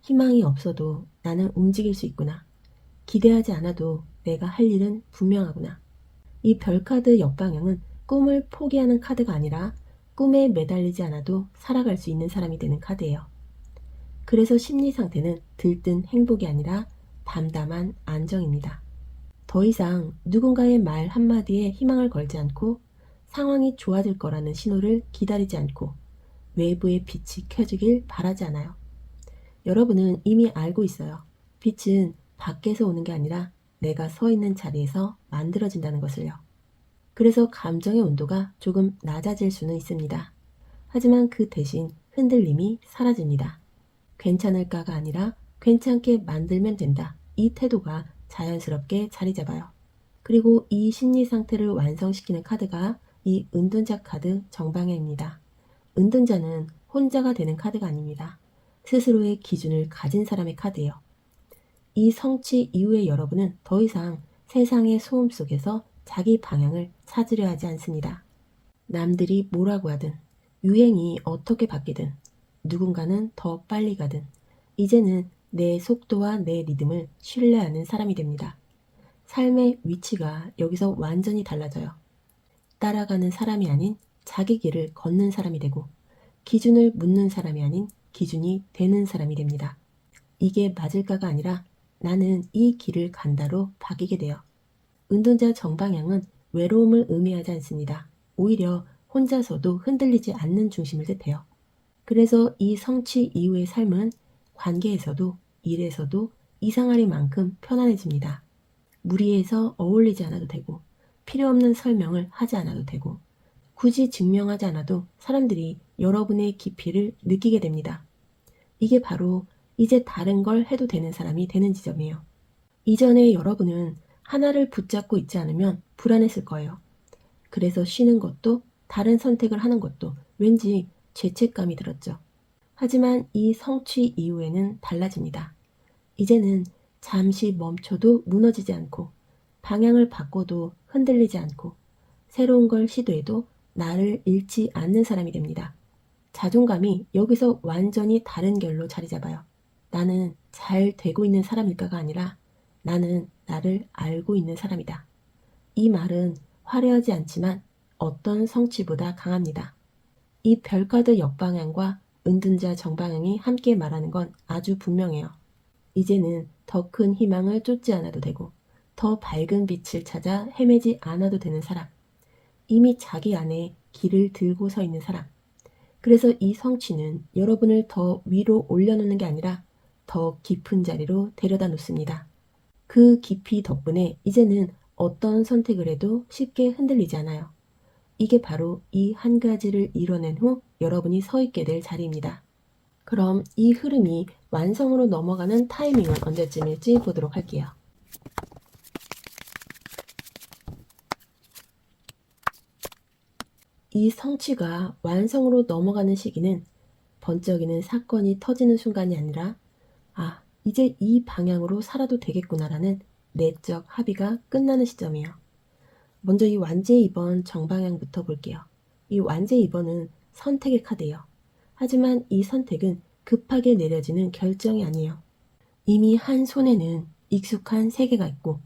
희망이 없어도 나는 움직일 수 있구나. 기대하지 않아도 내가 할 일은 분명하구나. 이 별카드 역방향은 꿈을 포기하는 카드가 아니라 꿈에 매달리지 않아도 살아갈 수 있는 사람이 되는 카드예요. 그래서 심리 상태는 들뜬 행복이 아니라 담담한 안정입니다. 더 이상 누군가의 말 한마디에 희망을 걸지 않고 상황이 좋아질 거라는 신호를 기다리지 않고 외부의 빛이 켜지길 바라지 않아요. 여러분은 이미 알고 있어요. 빛은 밖에서 오는 게 아니라 내가 서 있는 자리에서 만들어진다는 것을요. 그래서 감정의 온도가 조금 낮아질 수는 있습니다. 하지만 그 대신 흔들림이 사라집니다. 괜찮을까가 아니라 괜찮게 만들면 된다. 이 태도가 자연스럽게 자리 잡아요. 그리고 이 심리 상태를 완성시키는 카드가 이 은둔자 카드 정방향입니다. 은둔자는 혼자가 되는 카드가 아닙니다. 스스로의 기준을 가진 사람의 카드예요. 이 성취 이후에 여러분은 더 이상 세상의 소음 속에서 자기 방향을 찾으려 하지 않습니다. 남들이 뭐라고 하든, 유행이 어떻게 바뀌든, 누군가는 더 빨리 가든, 이제는 내 속도와 내 리듬을 신뢰하는 사람이 됩니다. 삶의 위치가 여기서 완전히 달라져요. 따라가는 사람이 아닌 자기 길을 걷는 사람이 되고, 기준을 묻는 사람이 아닌 기준이 되는 사람이 됩니다. 이게 맞을까가 아니라 나는 이 길을 간다로 바뀌게 돼요. 은둔자 정방향은 외로움을 의미하지 않습니다. 오히려 혼자서도 흔들리지 않는 중심을 뜻해요. 그래서 이 성취 이후의 삶은 관계에서도 일에서도 이상하리만큼 편안해집니다. 무리해서 어울리지 않아도 되고 필요 없는 설명을 하지 않아도 되고 굳이 증명하지 않아도 사람들이 여러분의 깊이를 느끼게 됩니다. 이게 바로 이제 다른 걸 해도 되는 사람이 되는 지점이에요. 이전에 여러분은 하나를 붙잡고 있지 않으면 불안했을 거예요. 그래서 쉬는 것도 다른 선택을 하는 것도 왠지 죄책감이 들었죠. 하지만 이 성취 이후에는 달라집니다. 이제는 잠시 멈춰도 무너지지 않고 방향을 바꿔도 흔들리지 않고 새로운 걸 시도해도 나를 잃지 않는 사람이 됩니다. 자존감이 여기서 완전히 다른 결로 자리 잡아요. 나는 잘 되고 있는 사람일까가 아니라 나는 나를 알고 있는 사람이다. 이 말은 화려하지 않지만 어떤 성취보다 강합니다. 이 별카드 역방향과 은둔자 정방향이 함께 말하는 건 아주 분명해요. 이제는 더 큰 희망을 쫓지 않아도 되고 더 밝은 빛을 찾아 헤매지 않아도 되는 사람. 이미 자기 안에 길을 들고 서 있는 사람. 그래서 이 성취는 여러분을 더 위로 올려놓는 게 아니라 더 깊은 자리로 데려다 놓습니다. 그 깊이 덕분에 이제는 어떤 선택을 해도 쉽게 흔들리지 않아요. 이게 바로 이 한 가지를 이뤄낸 후 여러분이 서 있게 될 자리입니다. 그럼 이 흐름이 완성으로 넘어가는 타이밍은 언제쯤일지 보도록 할게요. 이 성취가 완성으로 넘어가는 시기는 번쩍이는 사건이 터지는 순간이 아니라 이제 이 방향으로 살아도 되겠구나라는 내적 합의가 끝나는 시점이에요. 먼저 이 완제 2번 정방향부터 볼게요. 이 완제 2번은 선택의 카드예요. 하지만 이 선택은 급하게 내려지는 결정이 아니에요. 이미 한 손에는 익숙한 세계가 있고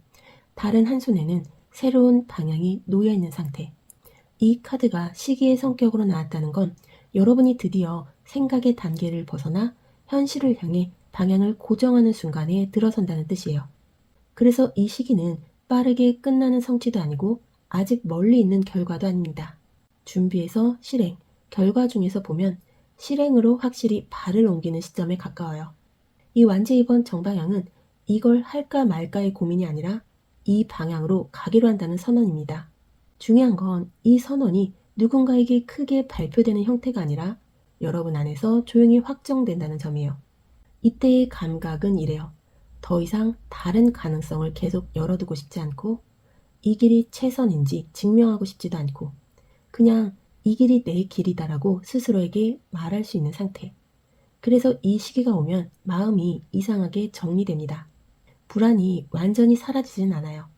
다른 한 손에는 새로운 방향이 놓여있는 상태. 이 카드가 시기의 성격으로 나왔다는 건 여러분이 드디어 생각의 단계를 벗어나 현실을 향해 방향을 고정하는 순간에 들어선다는 뜻이에요. 그래서 이 시기는 빠르게 끝나는 성취도 아니고 아직 멀리 있는 결과도 아닙니다. 준비에서 실행, 결과 중에서 보면 실행으로 확실히 발을 옮기는 시점에 가까워요. 이 완제 2번 정방향은 이걸 할까 말까의 고민이 아니라 이 방향으로 가기로 한다는 선언입니다. 중요한 건 이 선언이 누군가에게 크게 발표되는 형태가 아니라 여러분 안에서 조용히 확정된다는 점이에요. 이때의 감각은 이래요. 더 이상 다른 가능성을 계속 열어두고 싶지 않고 이 길이 최선인지 증명하고 싶지도 않고 그냥 이 길이 내 길이다라고 스스로에게 말할 수 있는 상태. 그래서 이 시기가 오면 마음이 이상하게 정리됩니다. 불안이 완전히 사라지진 않아요.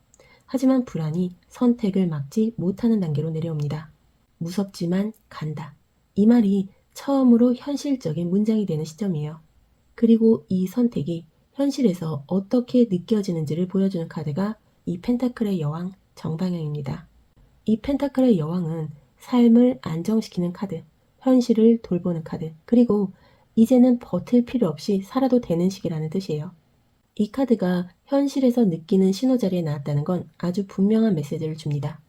하지만 불안이 선택을 막지 못하는 단계로 내려옵니다. 무섭지만 간다. 이 말이 처음으로 현실적인 문장이 되는 시점이에요. 그리고 이 선택이 현실에서 어떻게 느껴지는지를 보여주는 카드가 이 펜타클의 여왕 정방향입니다. 이 펜타클의 여왕은 삶을 안정시키는 카드, 현실을 돌보는 카드, 그리고 이제는 버틸 필요 없이 살아도 되는 시기라는 뜻이에요. 이 카드가 현실에서 느끼는 신호 자리에 나왔다는 건 아주 분명한 메시지를 줍니다.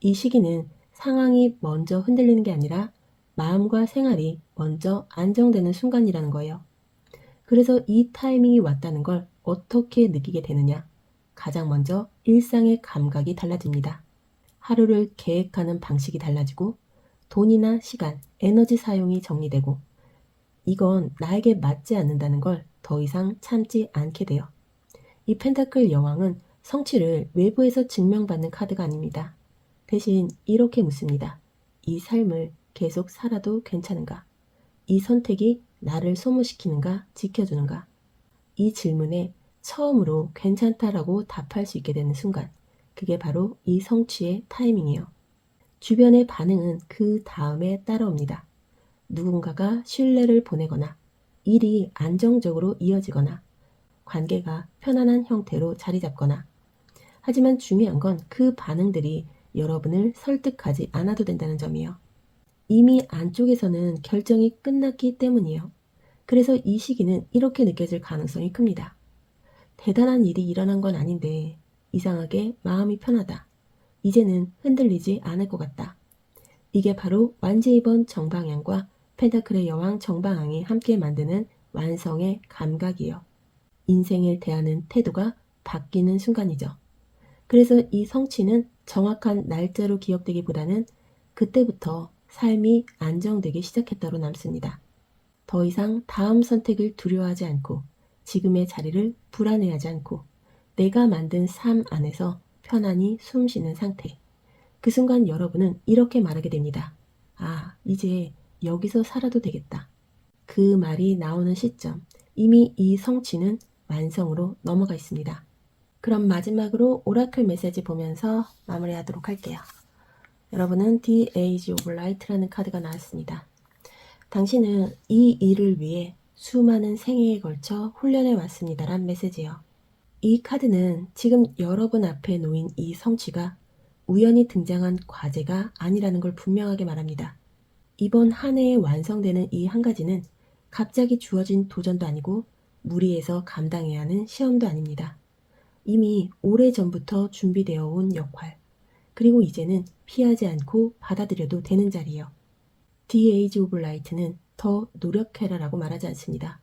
이 시기는 상황이 먼저 흔들리는 게 아니라 마음과 생활이 먼저 안정되는 순간이라는 거예요. 그래서 이 타이밍이 왔다는 걸 어떻게 느끼게 되느냐? 가장 먼저 일상의 감각이 달라집니다. 하루를 계획하는 방식이 달라지고 돈이나 시간, 에너지 사용이 정리되고 이건 나에게 맞지 않는다는 걸 더 이상 참지 않게 돼요. 이 펜타클 여왕은 성취를 외부에서 증명받는 카드가 아닙니다. 대신 이렇게 묻습니다. 이 삶을 계속 살아도 괜찮은가? 이 선택이 나를 소모시키는가, 지켜주는가? 이 질문에 처음으로 괜찮다라고 답할 수 있게 되는 순간, 그게 바로 이 성취의 타이밍이에요. 주변의 반응은 그 다음에 따라옵니다. 누군가가 신뢰를 보내거나, 일이 안정적으로 이어지거나, 관계가 편안한 형태로 자리 잡거나, 하지만 중요한 건 그 반응들이 여러분을 설득하지 않아도 된다는 점이에요. 이미 안쪽에서는 결정이 끝났기 때문이에요. 그래서 이 시기는 이렇게 느껴질 가능성이 큽니다. 대단한 일이 일어난 건 아닌데 이상하게 마음이 편하다. 이제는 흔들리지 않을 것 같다. 이게 바로 완제 2번 정방향과 펜타클의 여왕 정방향이 함께 만드는 완성의 감각이에요. 인생을 대하는 태도가 바뀌는 순간이죠. 그래서 이 성취는 정확한 날짜로 기억되기보다는 그때부터 삶이 안정되기 시작했다로 남습니다. 더 이상 다음 선택을 두려워하지 않고 지금의 자리를 불안해하지 않고 내가 만든 삶 안에서 편안히 숨 쉬는 상태. 그 순간 여러분은 이렇게 말하게 됩니다. 아, 이제 여기서 살아도 되겠다. 그 말이 나오는 시점, 이미 이 성취는 완성으로 넘어가 있습니다. 그럼 마지막으로 오라클 메시지 보면서 마무리하도록 할게요. 여러분은 The Age of Light라는 카드가 나왔습니다. 당신은 이 일을 위해 수많은 생애에 걸쳐 훈련해 왔습니다란 메시지요. 이 카드는 지금 여러분 앞에 놓인 이 성취가 우연히 등장한 과제가 아니라는 걸 분명하게 말합니다. 이번 한 해에 완성되는 이 한 가지는 갑자기 주어진 도전도 아니고 무리해서 감당해야 하는 시험도 아닙니다. 이미 오래전부터 준비되어 온 역할, 그리고 이제는 피하지 않고 받아들여도 되는 자리예요. The Age of Light는 더 노력해라라고 말하지 않습니다.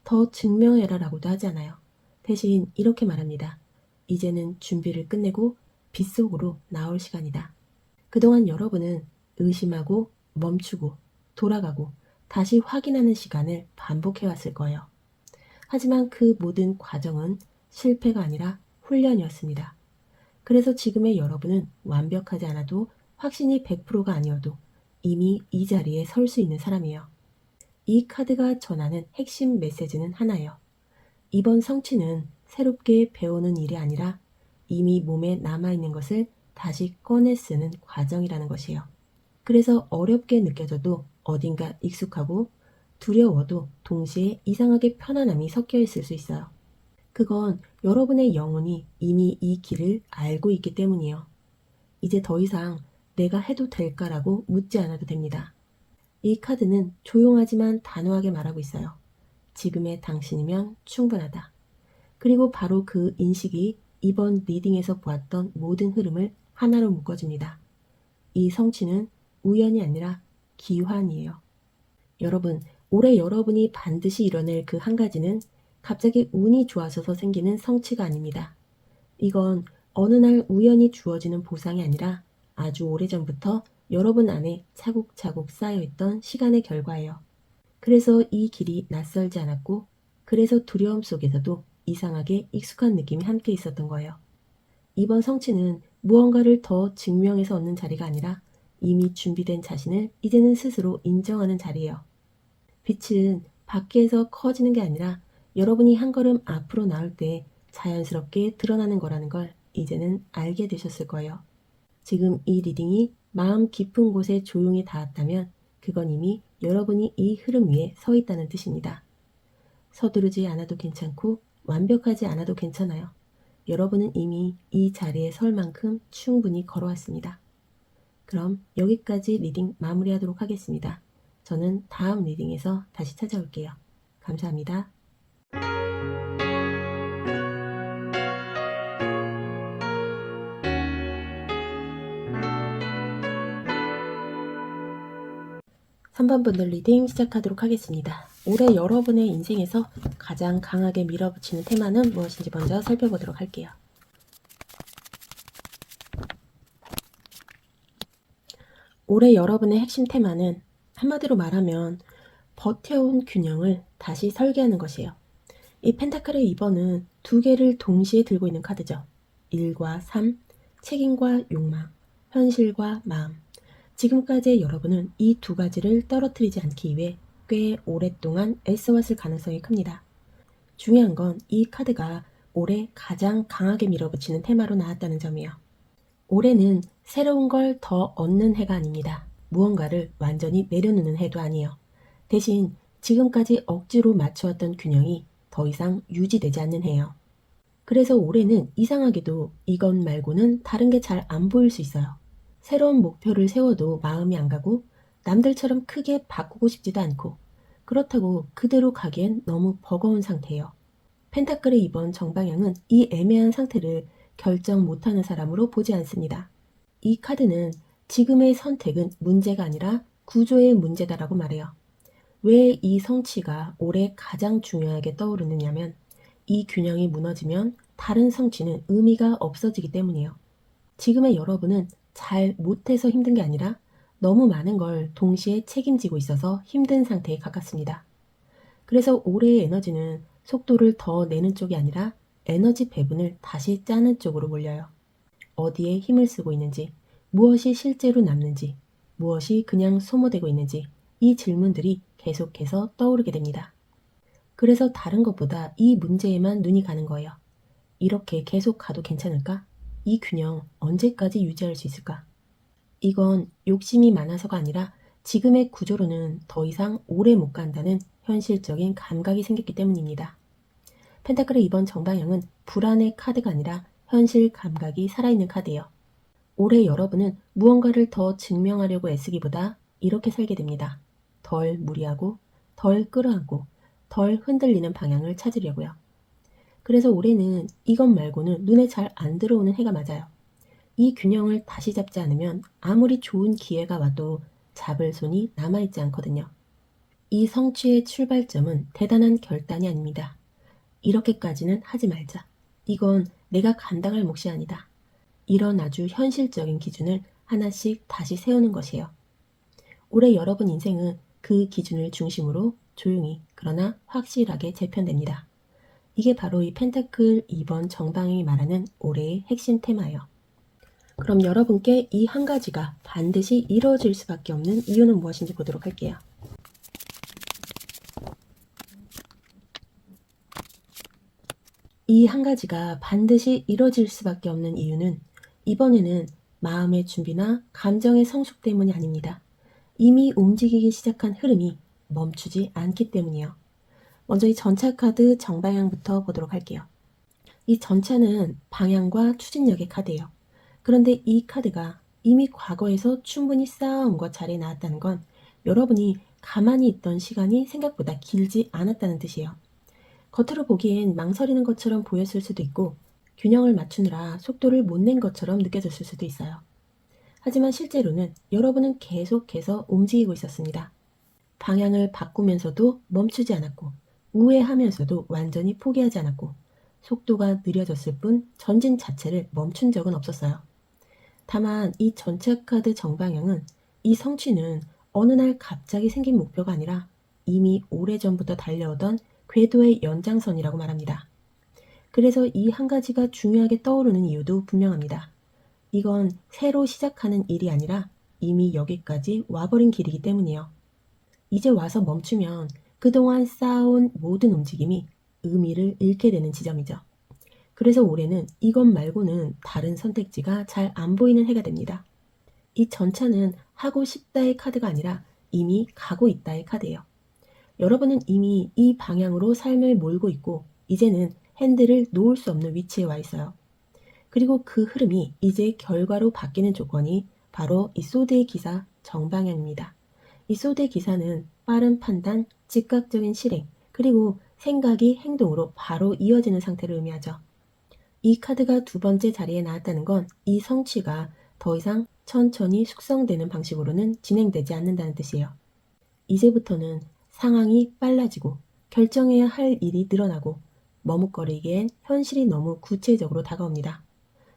더 증명해라라고도 하지 않아요. 대신 이렇게 말합니다. 이제는 준비를 끝내고 빛 속으로 나올 시간이다. 그동안 여러분은 의심하고 멈추고 돌아가고 다시 확인하는 시간을 반복해왔을 거예요. 하지만 그 모든 과정은 실패가 아니라 훈련이었습니다. 그래서 지금의 여러분은 완벽하지 않아도 확신이 100%가 아니어도 이미 이 자리에 설 수 있는 사람이에요. 이 카드가 전하는 핵심 메시지는 하나예요. 이번 성취는 새롭게 배우는 일이 아니라 이미 몸에 남아있는 것을 다시 꺼내 쓰는 과정이라는 것이에요. 그래서 어렵게 느껴져도 어딘가 익숙하고 두려워도 동시에 이상하게 편안함이 섞여 있을 수 있어요. 그건 여러분의 영혼이 이미 이 길을 알고 있기 때문이에요. 이제 더 이상 내가 해도 될까라고 묻지 않아도 됩니다. 이 카드는 조용하지만 단호하게 말하고 있어요. 지금의 당신이면 충분하다. 그리고 바로 그 인식이 이번 리딩에서 보았던 모든 흐름을 하나로 묶어줍니다. 이 성취는 우연이 아니라 기환이에요. 여러분, 올해 여러분이 반드시 이뤄낼 그 한 가지는 갑자기 운이 좋아져서 생기는 성취가 아닙니다. 이건 어느 날 우연히 주어지는 보상이 아니라 아주 오래전부터 여러분 안에 차곡차곡 쌓여있던 시간의 결과예요. 그래서 이 길이 낯설지 않았고, 그래서 두려움 속에서도 이상하게 익숙한 느낌이 함께 있었던 거예요. 이번 성취는 무언가를 더 증명해서 얻는 자리가 아니라 이미 준비된 자신을 이제는 스스로 인정하는 자리예요. 빛은 밖에서 커지는 게 아니라 여러분이 한 걸음 앞으로 나올 때 자연스럽게 드러나는 거라는 걸 이제는 알게 되셨을 거예요. 지금 이 리딩이 마음 깊은 곳에 조용히 닿았다면 그건 이미 여러분이 이 흐름 위에 서 있다는 뜻입니다. 서두르지 않아도 괜찮고 완벽하지 않아도 괜찮아요. 여러분은 이미 이 자리에 설 만큼 충분히 걸어왔습니다. 그럼 여기까지 리딩 마무리하도록 하겠습니다. 저는 다음 리딩에서 다시 찾아올게요. 감사합니다. 삼 번 분들 리딩 시작하도록 하겠습니다. 올해 여러분의 인생에서 가장 강하게 밀어붙이는 테마는 무엇인지 먼저 살펴보도록 할게요. 올해 여러분의 핵심 테마는 한마디로 말하면 버텨온 균형을 다시 설계하는 것이에요. 이 펜타클의 2번은 두 개를 동시에 들고 있는 카드죠. 1과 3, 책임과 욕망, 현실과 마음. 지금까지의 여러분은 이 두 가지를 떨어뜨리지 않기 위해 꽤 오랫동안 애써왔을 가능성이 큽니다. 중요한 건 이 카드가 올해 가장 강하게 밀어붙이는 테마로 나왔다는 점이에요. 올해는 새로운 걸 더 얻는 해가 아닙니다. 무언가를 완전히 내려놓는 해도 아니에요. 대신 지금까지 억지로 맞춰왔던 균형이 더 이상 유지되지 않는 해예요. 그래서 올해는 이상하게도 이것 말고는 다른 게 잘 안 보일 수 있어요. 새로운 목표를 세워도 마음이 안 가고 남들처럼 크게 바꾸고 싶지도 않고 그렇다고 그대로 가기엔 너무 버거운 상태예요. 펜타클의 이번 정방향은 이 애매한 상태를 결정 못하는 사람으로 보지 않습니다. 이 카드는 지금의 선택은 문제가 아니라 구조의 문제다라고 말해요. 왜 이 성취가 올해 가장 중요하게 떠오르느냐면 이 균형이 무너지면 다른 성취는 의미가 없어지기 때문이에요. 지금의 여러분은 잘 못해서 힘든 게 아니라 너무 많은 걸 동시에 책임지고 있어서 힘든 상태에 가깝습니다. 그래서 올해의 에너지는 속도를 더 내는 쪽이 아니라 에너지 배분을 다시 짜는 쪽으로 몰려요. 어디에 힘을 쓰고 있는지, 무엇이 실제로 남는지, 무엇이 그냥 소모되고 있는지 이 질문들이 계속해서 떠오르게 됩니다. 그래서 다른 것보다 이 문제에만 눈이 가는 거예요. 이렇게 계속 가도 괜찮을까? 이 균형 언제까지 유지할 수 있을까? 이건 욕심이 많아서가 아니라 지금의 구조로는 더 이상 오래 못 간다는 현실적인 감각이 생겼기 때문입니다. 펜타클의 이번 정방향은 불안의 카드가 아니라 현실 감각이 살아있는 카드예요. 올해 여러분은 무언가를 더 증명하려고 애쓰기보다 이렇게 살게 됩니다. 덜 무리하고, 덜 끌어안고, 덜 흔들리는 방향을 찾으려고요. 그래서 올해는 이것 말고는 눈에 잘 안 들어오는 해가 맞아요. 이 균형을 다시 잡지 않으면 아무리 좋은 기회가 와도 잡을 손이 남아있지 않거든요. 이 성취의 출발점은 대단한 결단이 아닙니다. 이렇게까지는 하지 말자. 이건 내가 감당할 몫이 아니다. 이런 아주 현실적인 기준을 하나씩 다시 세우는 것이에요. 올해 여러분 인생은 그 기준을 중심으로 조용히 그러나 확실하게 재편됩니다. 이게 바로 이 펜타클 2번 정방향이 말하는 올해의 핵심 테마예요. 그럼 여러분께 이 한 가지가 반드시 이루어질 수밖에 없는 이유는 무엇인지 보도록 할게요. 이 한 가지가 반드시 이루어질 수밖에 없는 이유는 이번에는 마음의 준비나 감정의 성숙 때문이 아닙니다. 이미 움직이기 시작한 흐름이 멈추지 않기 때문이요. 먼저 이 전차 카드 정방향부터 보도록 할게요. 이 전차는 방향과 추진력의 카드예요. 그런데 이 카드가 이미 과거에서 충분히 쌓아온 것 자리에 나왔다는 건 여러분이 가만히 있던 시간이 생각보다 길지 않았다는 뜻이에요. 겉으로 보기엔 망설이는 것처럼 보였을 수도 있고 균형을 맞추느라 속도를 못 낸 것처럼 느껴졌을 수도 있어요. 하지만 실제로는 여러분은 계속해서 움직이고 있었습니다. 방향을 바꾸면서도 멈추지 않았고 우회하면서도 완전히 포기하지 않았고 속도가 느려졌을 뿐 전진 자체를 멈춘 적은 없었어요. 다만 이 전차 카드 정방향은 이 성취는 어느 날 갑자기 생긴 목표가 아니라 이미 오래전부터 달려오던 궤도의 연장선이라고 말합니다. 그래서 이 한 가지가 중요하게 떠오르는 이유도 분명합니다. 이건 새로 시작하는 일이 아니라 이미 여기까지 와버린 길이기 때문이에요. 이제 와서 멈추면 그동안 쌓아온 모든 움직임이 의미를 잃게 되는 지점이죠. 그래서 올해는 이것 말고는 다른 선택지가 잘 안 보이는 해가 됩니다. 이 전차는 하고 싶다의 카드가 아니라 이미 가고 있다의 카드예요. 여러분은 이미 이 방향으로 삶을 몰고 있고 이제는 핸들을 놓을 수 없는 위치에 와 있어요. 그리고 그 흐름이 이제 결과로 바뀌는 조건이 바로 이 소드의 기사 정방향입니다. 이 소드의 기사는 빠른 판단, 즉각적인 실행, 그리고 생각이 행동으로 바로 이어지는 상태를 의미하죠. 이 카드가 두 번째 자리에 나왔다는 건 이 성취가 더 이상 천천히 숙성되는 방식으로는 진행되지 않는다는 뜻이에요. 이제부터는 상황이 빨라지고 결정해야 할 일이 늘어나고 머뭇거리기엔 현실이 너무 구체적으로 다가옵니다.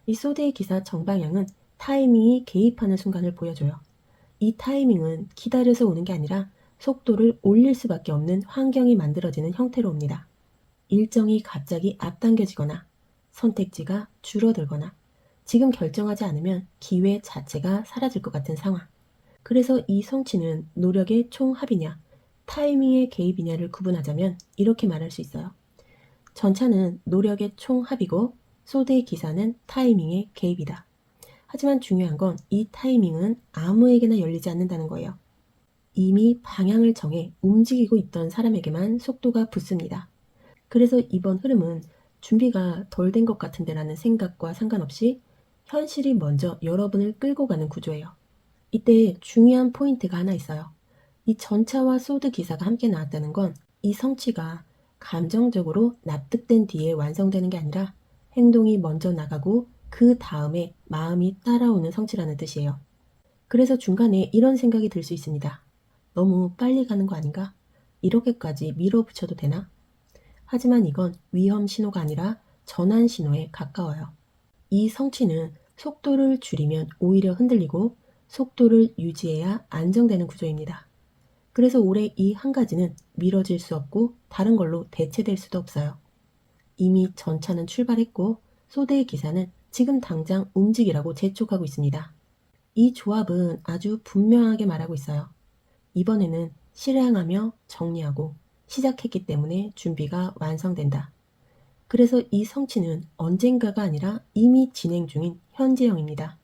이 소드의 기사 정방향은 타이밍이 개입하는 순간을 보여줘요. 이 타이밍은 기다려서 오는 게 아니라 속도를 올릴 수밖에 없는 환경이 만들어지는 형태로 옵니다. 일정이 갑자기 앞당겨지거나 선택지가 줄어들거나 지금 결정하지 않으면 기회 자체가 사라질 것 같은 상황. 그래서 이 성취는 노력의 총합이냐 타이밍의 개입이냐를 구분하자면 이렇게 말할 수 있어요. 전차는 노력의 총합이고 소드의 기사는 타이밍의 개입이다. 하지만 중요한 건 이 타이밍은 아무에게나 열리지 않는다는 거예요. 이미 방향을 정해 움직이고 있던 사람에게만 속도가 붙습니다. 그래서 이번 흐름은 준비가 덜 된 것 같은데라는 생각과 상관없이 현실이 먼저 여러분을 끌고 가는 구조예요. 이때 중요한 포인트가 하나 있어요. 이 전차와 소드 기사가 함께 나왔다는 건 이 성취가 감정적으로 납득된 뒤에 완성되는 게 아니라 행동이 먼저 나가고 그 다음에 마음이 따라오는 성취라는 뜻이에요. 그래서 중간에 이런 생각이 들 수 있습니다. 너무 빨리 가는 거 아닌가? 이렇게까지 밀어붙여도 되나? 하지만 이건 위험 신호가 아니라 전환 신호에 가까워요. 이 성취는 속도를 줄이면 오히려 흔들리고 속도를 유지해야 안정되는 구조입니다. 그래서 올해 이 한 가지는 미뤄질 수 없고 다른 걸로 대체될 수도 없어요. 이미 전차는 출발했고 소대의 기사는 지금 당장 움직이라고 재촉하고 있습니다. 이 조합은 아주 분명하게 말하고 있어요. 이번에는 실행하며 정리하고 시작했기 때문에 준비가 완성된다. 그래서 이 성취는 언젠가가 아니라 이미 진행 중인 현재형입니다.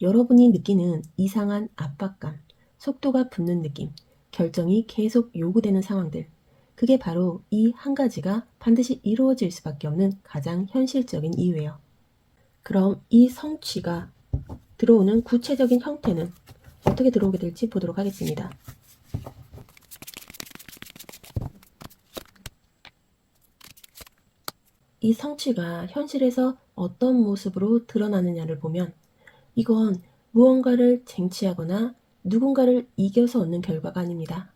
여러분이 느끼는 이상한 압박감, 속도가 붙는 느낌, 결정이 계속 요구되는 상황들, 그게 바로 이 한 가지가 반드시 이루어질 수밖에 없는 가장 현실적인 이유예요. 그럼 이 성취가 들어오는 구체적인 형태는 어떻게 들어오게 될지 보도록 하겠습니다. 이 성취가 현실에서 어떤 모습으로 드러나느냐를 보면 이건 무언가를 쟁취하거나 누군가를 이겨서 얻는 결과가 아닙니다.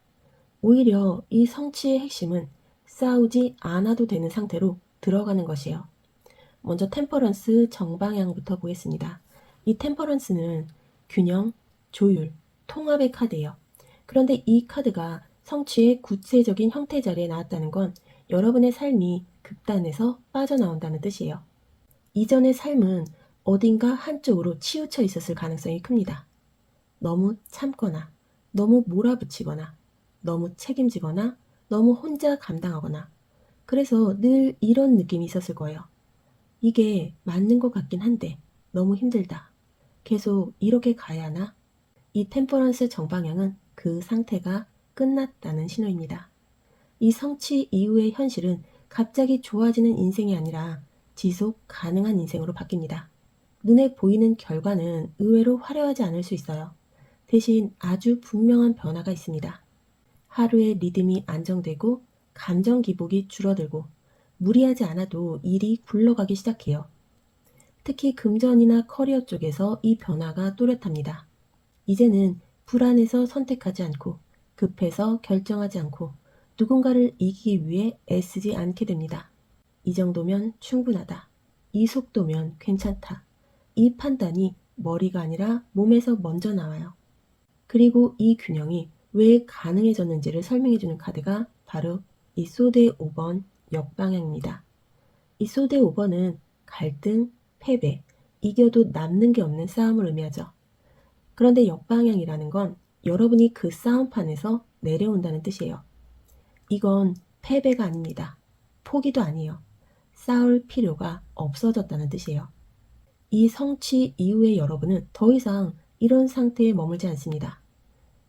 오히려 이 성취의 핵심은 싸우지 않아도 되는 상태로 들어가는 것이에요. 먼저 템퍼런스 정방향부터 보겠습니다. 이 템퍼런스는 균형, 조율, 통합의 카드예요. 그런데 이 카드가 성취의 구체적인 형태 자리에 나왔다는 건 여러분의 삶이 극단에서 빠져나온다는 뜻이에요. 이전의 삶은 어딘가 한쪽으로 치우쳐 있었을 가능성이 큽니다. 너무 참거나, 너무 몰아붙이거나, 너무 책임지거나, 너무 혼자 감당하거나, 그래서 늘 이런 느낌이 있었을 거예요. 이게 맞는 것 같긴 한데 너무 힘들다. 계속 이렇게 가야 하나? 이 템퍼런스 정방향은 그 상태가 끝났다는 신호입니다. 이 성취 이후의 현실은 갑자기 좋아지는 인생이 아니라 지속 가능한 인생으로 바뀝니다. 눈에 보이는 결과는 의외로 화려하지 않을 수 있어요. 대신 아주 분명한 변화가 있습니다. 하루의 리듬이 안정되고 감정 기복이 줄어들고 무리하지 않아도 일이 굴러가기 시작해요. 특히 금전이나 커리어 쪽에서 이 변화가 또렷합니다. 이제는 불안해서 선택하지 않고 급해서 결정하지 않고 누군가를 이기기 위해 애쓰지 않게 됩니다. 이 정도면 충분하다. 이 속도면 괜찮다. 이 판단이 머리가 아니라 몸에서 먼저 나와요. 그리고 이 균형이 왜 가능해졌는지를 설명해주는 카드가 바로 이 소드의 5번 역방향입니다. 이 소드의 5번은 갈등, 패배, 이겨도 남는 게 없는 싸움을 의미하죠. 그런데 역방향이라는 건 여러분이 그 싸움판에서 내려온다는 뜻이에요. 이건 패배가 아닙니다. 포기도 아니에요. 싸울 필요가 없어졌다는 뜻이에요. 이 성취 이후의 여러분은 더 이상 이런 상태에 머물지 않습니다.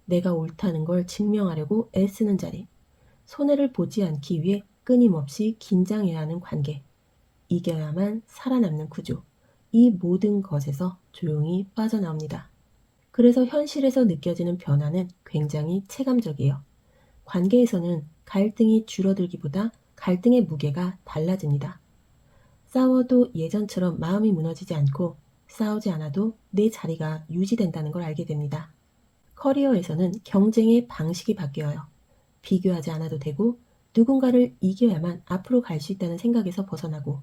내가 옳다는 걸 증명하려고 애쓰는 자리, 손해를 보지 않기 위해 끊임없이 긴장해야 하는 관계, 이겨야만 살아남는 구조, 이 모든 것에서 조용히 빠져나옵니다. 그래서 현실에서 느껴지는 변화는 굉장히 체감적이에요. 관계에서는 갈등이 줄어들기보다 갈등의 무게가 달라집니다. 싸워도 예전처럼 마음이 무너지지 않고 싸우지 않아도 내 자리가 유지된다는 걸 알게 됩니다. 커리어에서는 경쟁의 방식이 바뀌어요. 비교하지 않아도 되고 누군가를 이겨야만 앞으로 갈 수 있다는 생각에서 벗어나고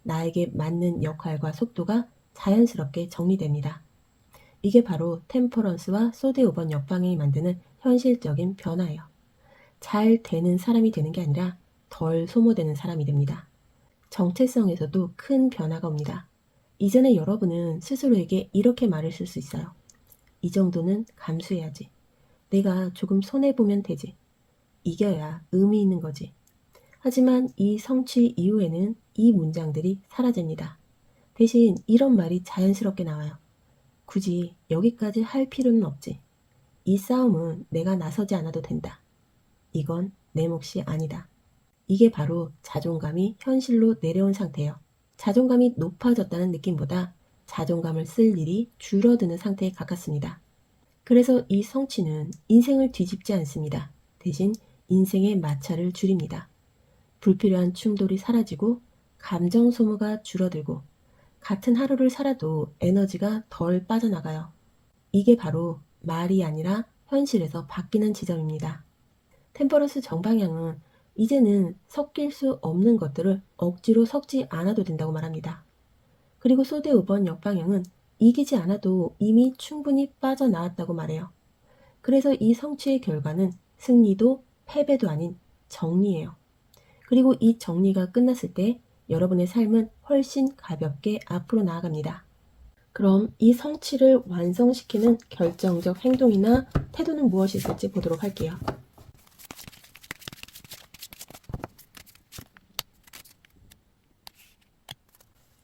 나에게 맞는 역할과 속도가 자연스럽게 정리됩니다. 이게 바로 템퍼런스와 소드 5번 역방향이 만드는 현실적인 변화예요. 잘 되는 사람이 되는 게 아니라 덜 소모되는 사람이 됩니다. 정체성에서도 큰 변화가 옵니다. 이전에 여러분은 스스로에게 이렇게 말을 쓸 수 있어요. 이 정도는 감수해야지. 내가 조금 손해보면 되지. 이겨야 의미 있는 거지. 하지만 이 성취 이후에는 이 문장들이 사라집니다. 대신 이런 말이 자연스럽게 나와요. 굳이 여기까지 할 필요는 없지. 이 싸움은 내가 나서지 않아도 된다. 이건 내 몫이 아니다. 이게 바로 자존감이 현실로 내려온 상태예요. 자존감이 높아졌다는 느낌보다 자존감을 쓸 일이 줄어드는 상태에 가깝습니다. 그래서 이 성취는 인생을 뒤집지 않습니다. 대신 인생의 마찰을 줄입니다. 불필요한 충돌이 사라지고 감정 소모가 줄어들고 같은 하루를 살아도 에너지가 덜 빠져나가요. 이게 바로 말이 아니라 현실에서 바뀌는 지점입니다. 템퍼런스 정방향은 이제는 섞일 수 없는 것들을 억지로 섞지 않아도 된다고 말합니다. 그리고 소드 5번 역방향은 이기지 않아도 이미 충분히 빠져나왔다고 말해요. 그래서 이 성취의 결과는 승리도 패배도 아닌 정리예요. 그리고 이 정리가 끝났을 때 여러분의 삶은 훨씬 가볍게 앞으로 나아갑니다. 그럼 이 성취를 완성시키는 결정적 행동이나 태도는 무엇이 있을지 보도록 할게요.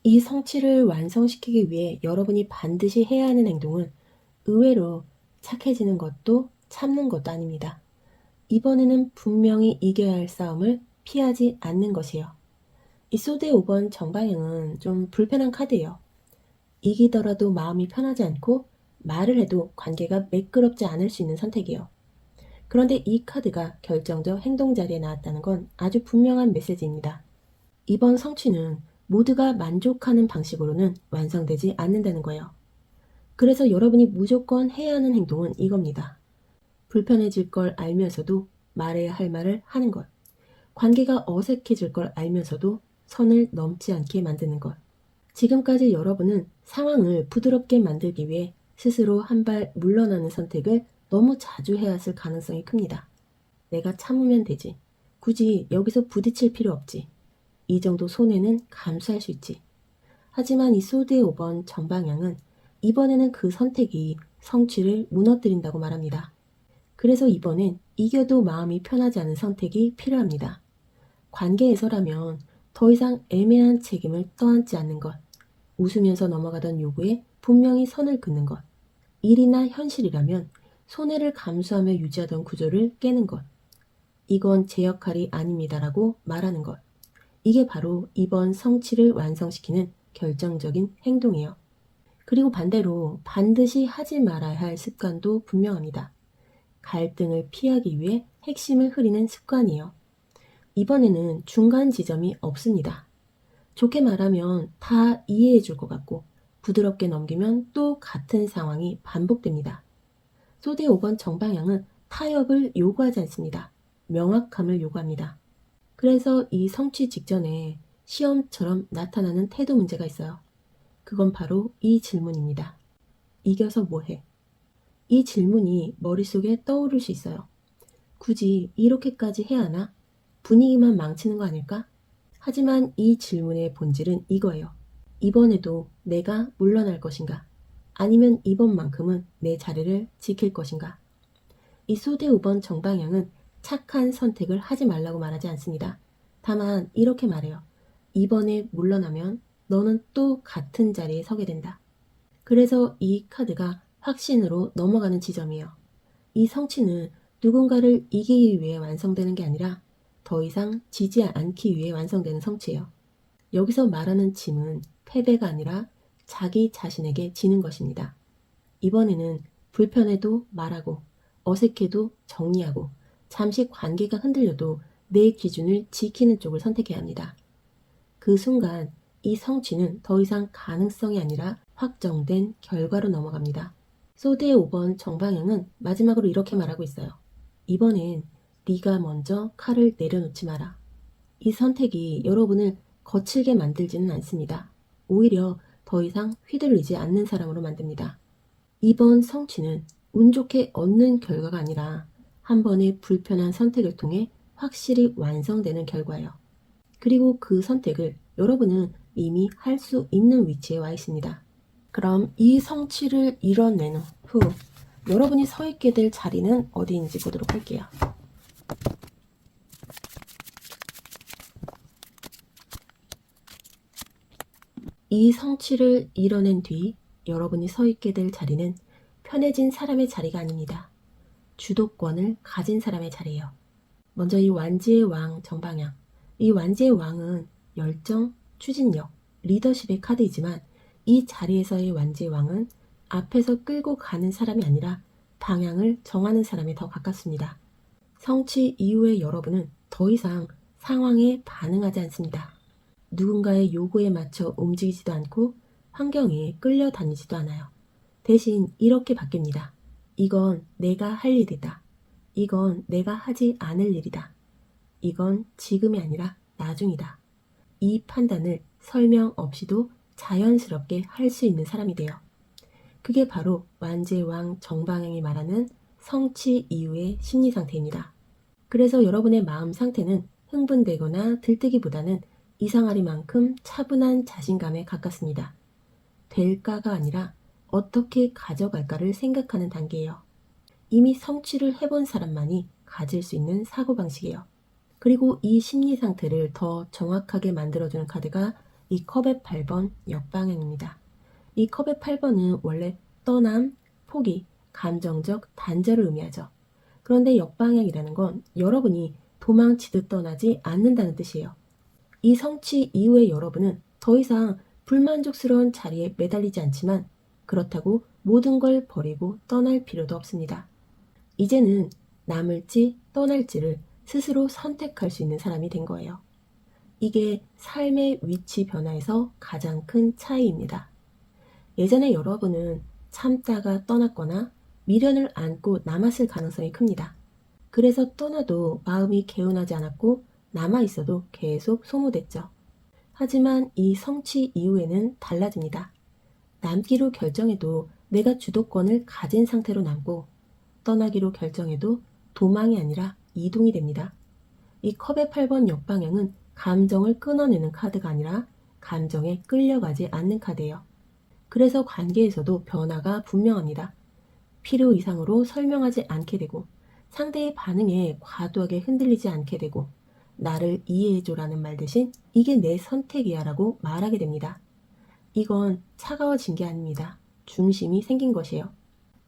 이 성취를 완성시키기 위해 여러분이 반드시 해야 하는 행동은 의외로 착해지는 것도 참는 것도 아닙니다. 이번에는 분명히 이겨야 할 싸움을 피하지 않는 것이에요. 이 소드의 5번 정방향은 좀 불편한 카드예요. 이기더라도 마음이 편하지 않고 말을 해도 관계가 매끄럽지 않을 수 있는 선택이에요. 그런데 이 카드가 결정적 행동 자리에 나왔다는 건 아주 분명한 메시지입니다. 이번 성취는 모두가 만족하는 방식으로는 완성되지 않는다는 거예요. 그래서 여러분이 무조건 해야 하는 행동은 이겁니다. 불편해질 걸 알면서도 말해야 할 말을 하는 것. 관계가 어색해질 걸 알면서도 선을 넘지 않게 만드는 것. 지금까지 여러분은 상황을 부드럽게 만들기 위해 스스로 한 발 물러나는 선택을 너무 자주 해왔을 가능성이 큽니다. 내가 참으면 되지. 굳이 여기서 부딪힐 필요 없지. 이 정도 손해는 감수할 수 있지. 하지만 이 소드의 5번 정방향은 이번에는 그 선택이 성취를 무너뜨린다고 말합니다. 그래서 이번엔 이겨도 마음이 편하지 않은 선택이 필요합니다. 관계에서라면 더 이상 애매한 책임을 떠안지 않는 것, 웃으면서 넘어가던 요구에 분명히 선을 긋는 것, 일이나 현실이라면 손해를 감수하며 유지하던 구조를 깨는 것, 이건 제 역할이 아닙니다라고 말하는 것, 이게 바로 이번 성취를 완성시키는 결정적인 행동이에요. 그리고 반대로 반드시 하지 말아야 할 습관도 분명합니다. 갈등을 피하기 위해 핵심을 흐리는 습관이에요. 이번에는 중간 지점이 없습니다. 좋게 말하면 다 이해해 줄 것 같고 부드럽게 넘기면 또 같은 상황이 반복됩니다. 소대 5번 정방향은 타협을 요구하지 않습니다. 명확함을 요구합니다. 그래서 이 성취 직전에 시험처럼 나타나는 태도 문제가 있어요. 그건 바로 이 질문입니다. 이겨서 뭐해? 이 질문이 머릿속에 떠오를 수 있어요. 굳이 이렇게까지 해야 하나? 분위기만 망치는 거 아닐까? 하지만 이 질문의 본질은 이거예요. 이번에도 내가 물러날 것인가? 아니면 이번만큼은 내 자리를 지킬 것인가? 이 소대 5번 정방향은 착한 선택을 하지 말라고 말하지 않습니다. 다만 이렇게 말해요. 이번에 물러나면 너는 또 같은 자리에 서게 된다. 그래서 이 카드가 확신으로 넘어가는 지점이에요. 이 성취는 누군가를 이기기 위해 완성되는 게 아니라 더 이상 지지 않기 위해 완성되는 성취예요. 여기서 말하는 짐은 패배가 아니라 자기 자신에게 지는 것입니다. 이번에는 불편해도 말하고 어색해도 정리하고 잠시 관계가 흔들려도 내 기준을 지키는 쪽을 선택해야 합니다. 그 순간 이 성취는 더 이상 가능성이 아니라 확정된 결과로 넘어갑니다. 소드의 5번 정방향은 마지막으로 이렇게 말하고 있어요. 이번엔 네가 먼저 칼을 내려놓지 마라. 이 선택이 여러분을 거칠게 만들지는 않습니다. 오히려 더 이상 휘둘리지 않는 사람으로 만듭니다. 이번 성취는 운 좋게 얻는 결과가 아니라 한 번의 불편한 선택을 통해 확실히 완성되는 결과예요. 그리고 그 선택을 여러분은 이미 할 수 있는 위치에 와 있습니다. 그럼 이 성취를 이뤄낸 후 여러분이 서 있게 될 자리는 어디인지 보도록 할게요. 이 성취를 이뤄낸 뒤 여러분이 서 있게 될 자리는 편해진 사람의 자리가 아닙니다. 주도권을 가진 사람의 자리예요. 먼저 이 완지의 왕 정방향. 이 완지의 왕은 열정, 추진력, 리더십의 카드이지만 이 자리에서의 완지의 왕은 앞에서 끌고 가는 사람이 아니라 방향을 정하는 사람에 더 가깝습니다. 성취 이후의 여러분은 더 이상 상황에 반응하지 않습니다. 누군가의 요구에 맞춰 움직이지도 않고 환경에 끌려다니지도 않아요. 대신 이렇게 바뀝니다. 이건 내가 할 일이다. 이건 내가 하지 않을 일이다. 이건 지금이 아니라 나중이다. 이 판단을 설명 없이도 자연스럽게 할 수 있는 사람이 돼요. 그게 바로 완제왕 정방향이 말하는 성취 이후의 심리 상태입니다. 그래서 여러분의 마음 상태는 흥분되거나 들뜨기보다는 이상하리만큼 차분한 자신감에 가깝습니다. 될까가 아니라 어떻게 가져갈까를 생각하는 단계예요. 이미 성취를 해본 사람만이 가질 수 있는 사고방식이에요. 그리고 이 심리 상태를 더 정확하게 만들어주는 카드가 이 컵의 8번 역방향입니다. 이 컵의 8번은 원래 떠남, 포기, 감정적 단절을 의미하죠. 그런데 역방향이라는 건 여러분이 도망치듯 떠나지 않는다는 뜻이에요. 이 성취 이후의 여러분은 더 이상 불만족스러운 자리에 매달리지 않지만 그렇다고 모든 걸 버리고 떠날 필요도 없습니다. 이제는 남을지 떠날지를 스스로 선택할 수 있는 사람이 된 거예요. 이게 삶의 위치 변화에서 가장 큰 차이입니다. 예전에 여러분은 참다가 떠났거나 미련을 안고 남았을 가능성이 큽니다. 그래서 떠나도 마음이 개운하지 않았고 남아있어도 계속 소모됐죠. 하지만 이 성취 이후에는 달라집니다. 남기로 결정해도 내가 주도권을 가진 상태로 남고 떠나기로 결정해도 도망이 아니라 이동이 됩니다. 이 컵의 8번 역방향은 감정을 끊어내는 카드가 아니라 감정에 끌려가지 않는 카드예요. 그래서 관계에서도 변화가 분명합니다. 필요 이상으로 설명하지 않게 되고 상대의 반응에 과도하게 흔들리지 않게 되고 나를 이해해줘라는 말 대신 이게 내 선택이야 라고 말하게 됩니다. 이건 차가워진 게 아닙니다. 중심이 생긴 것이에요.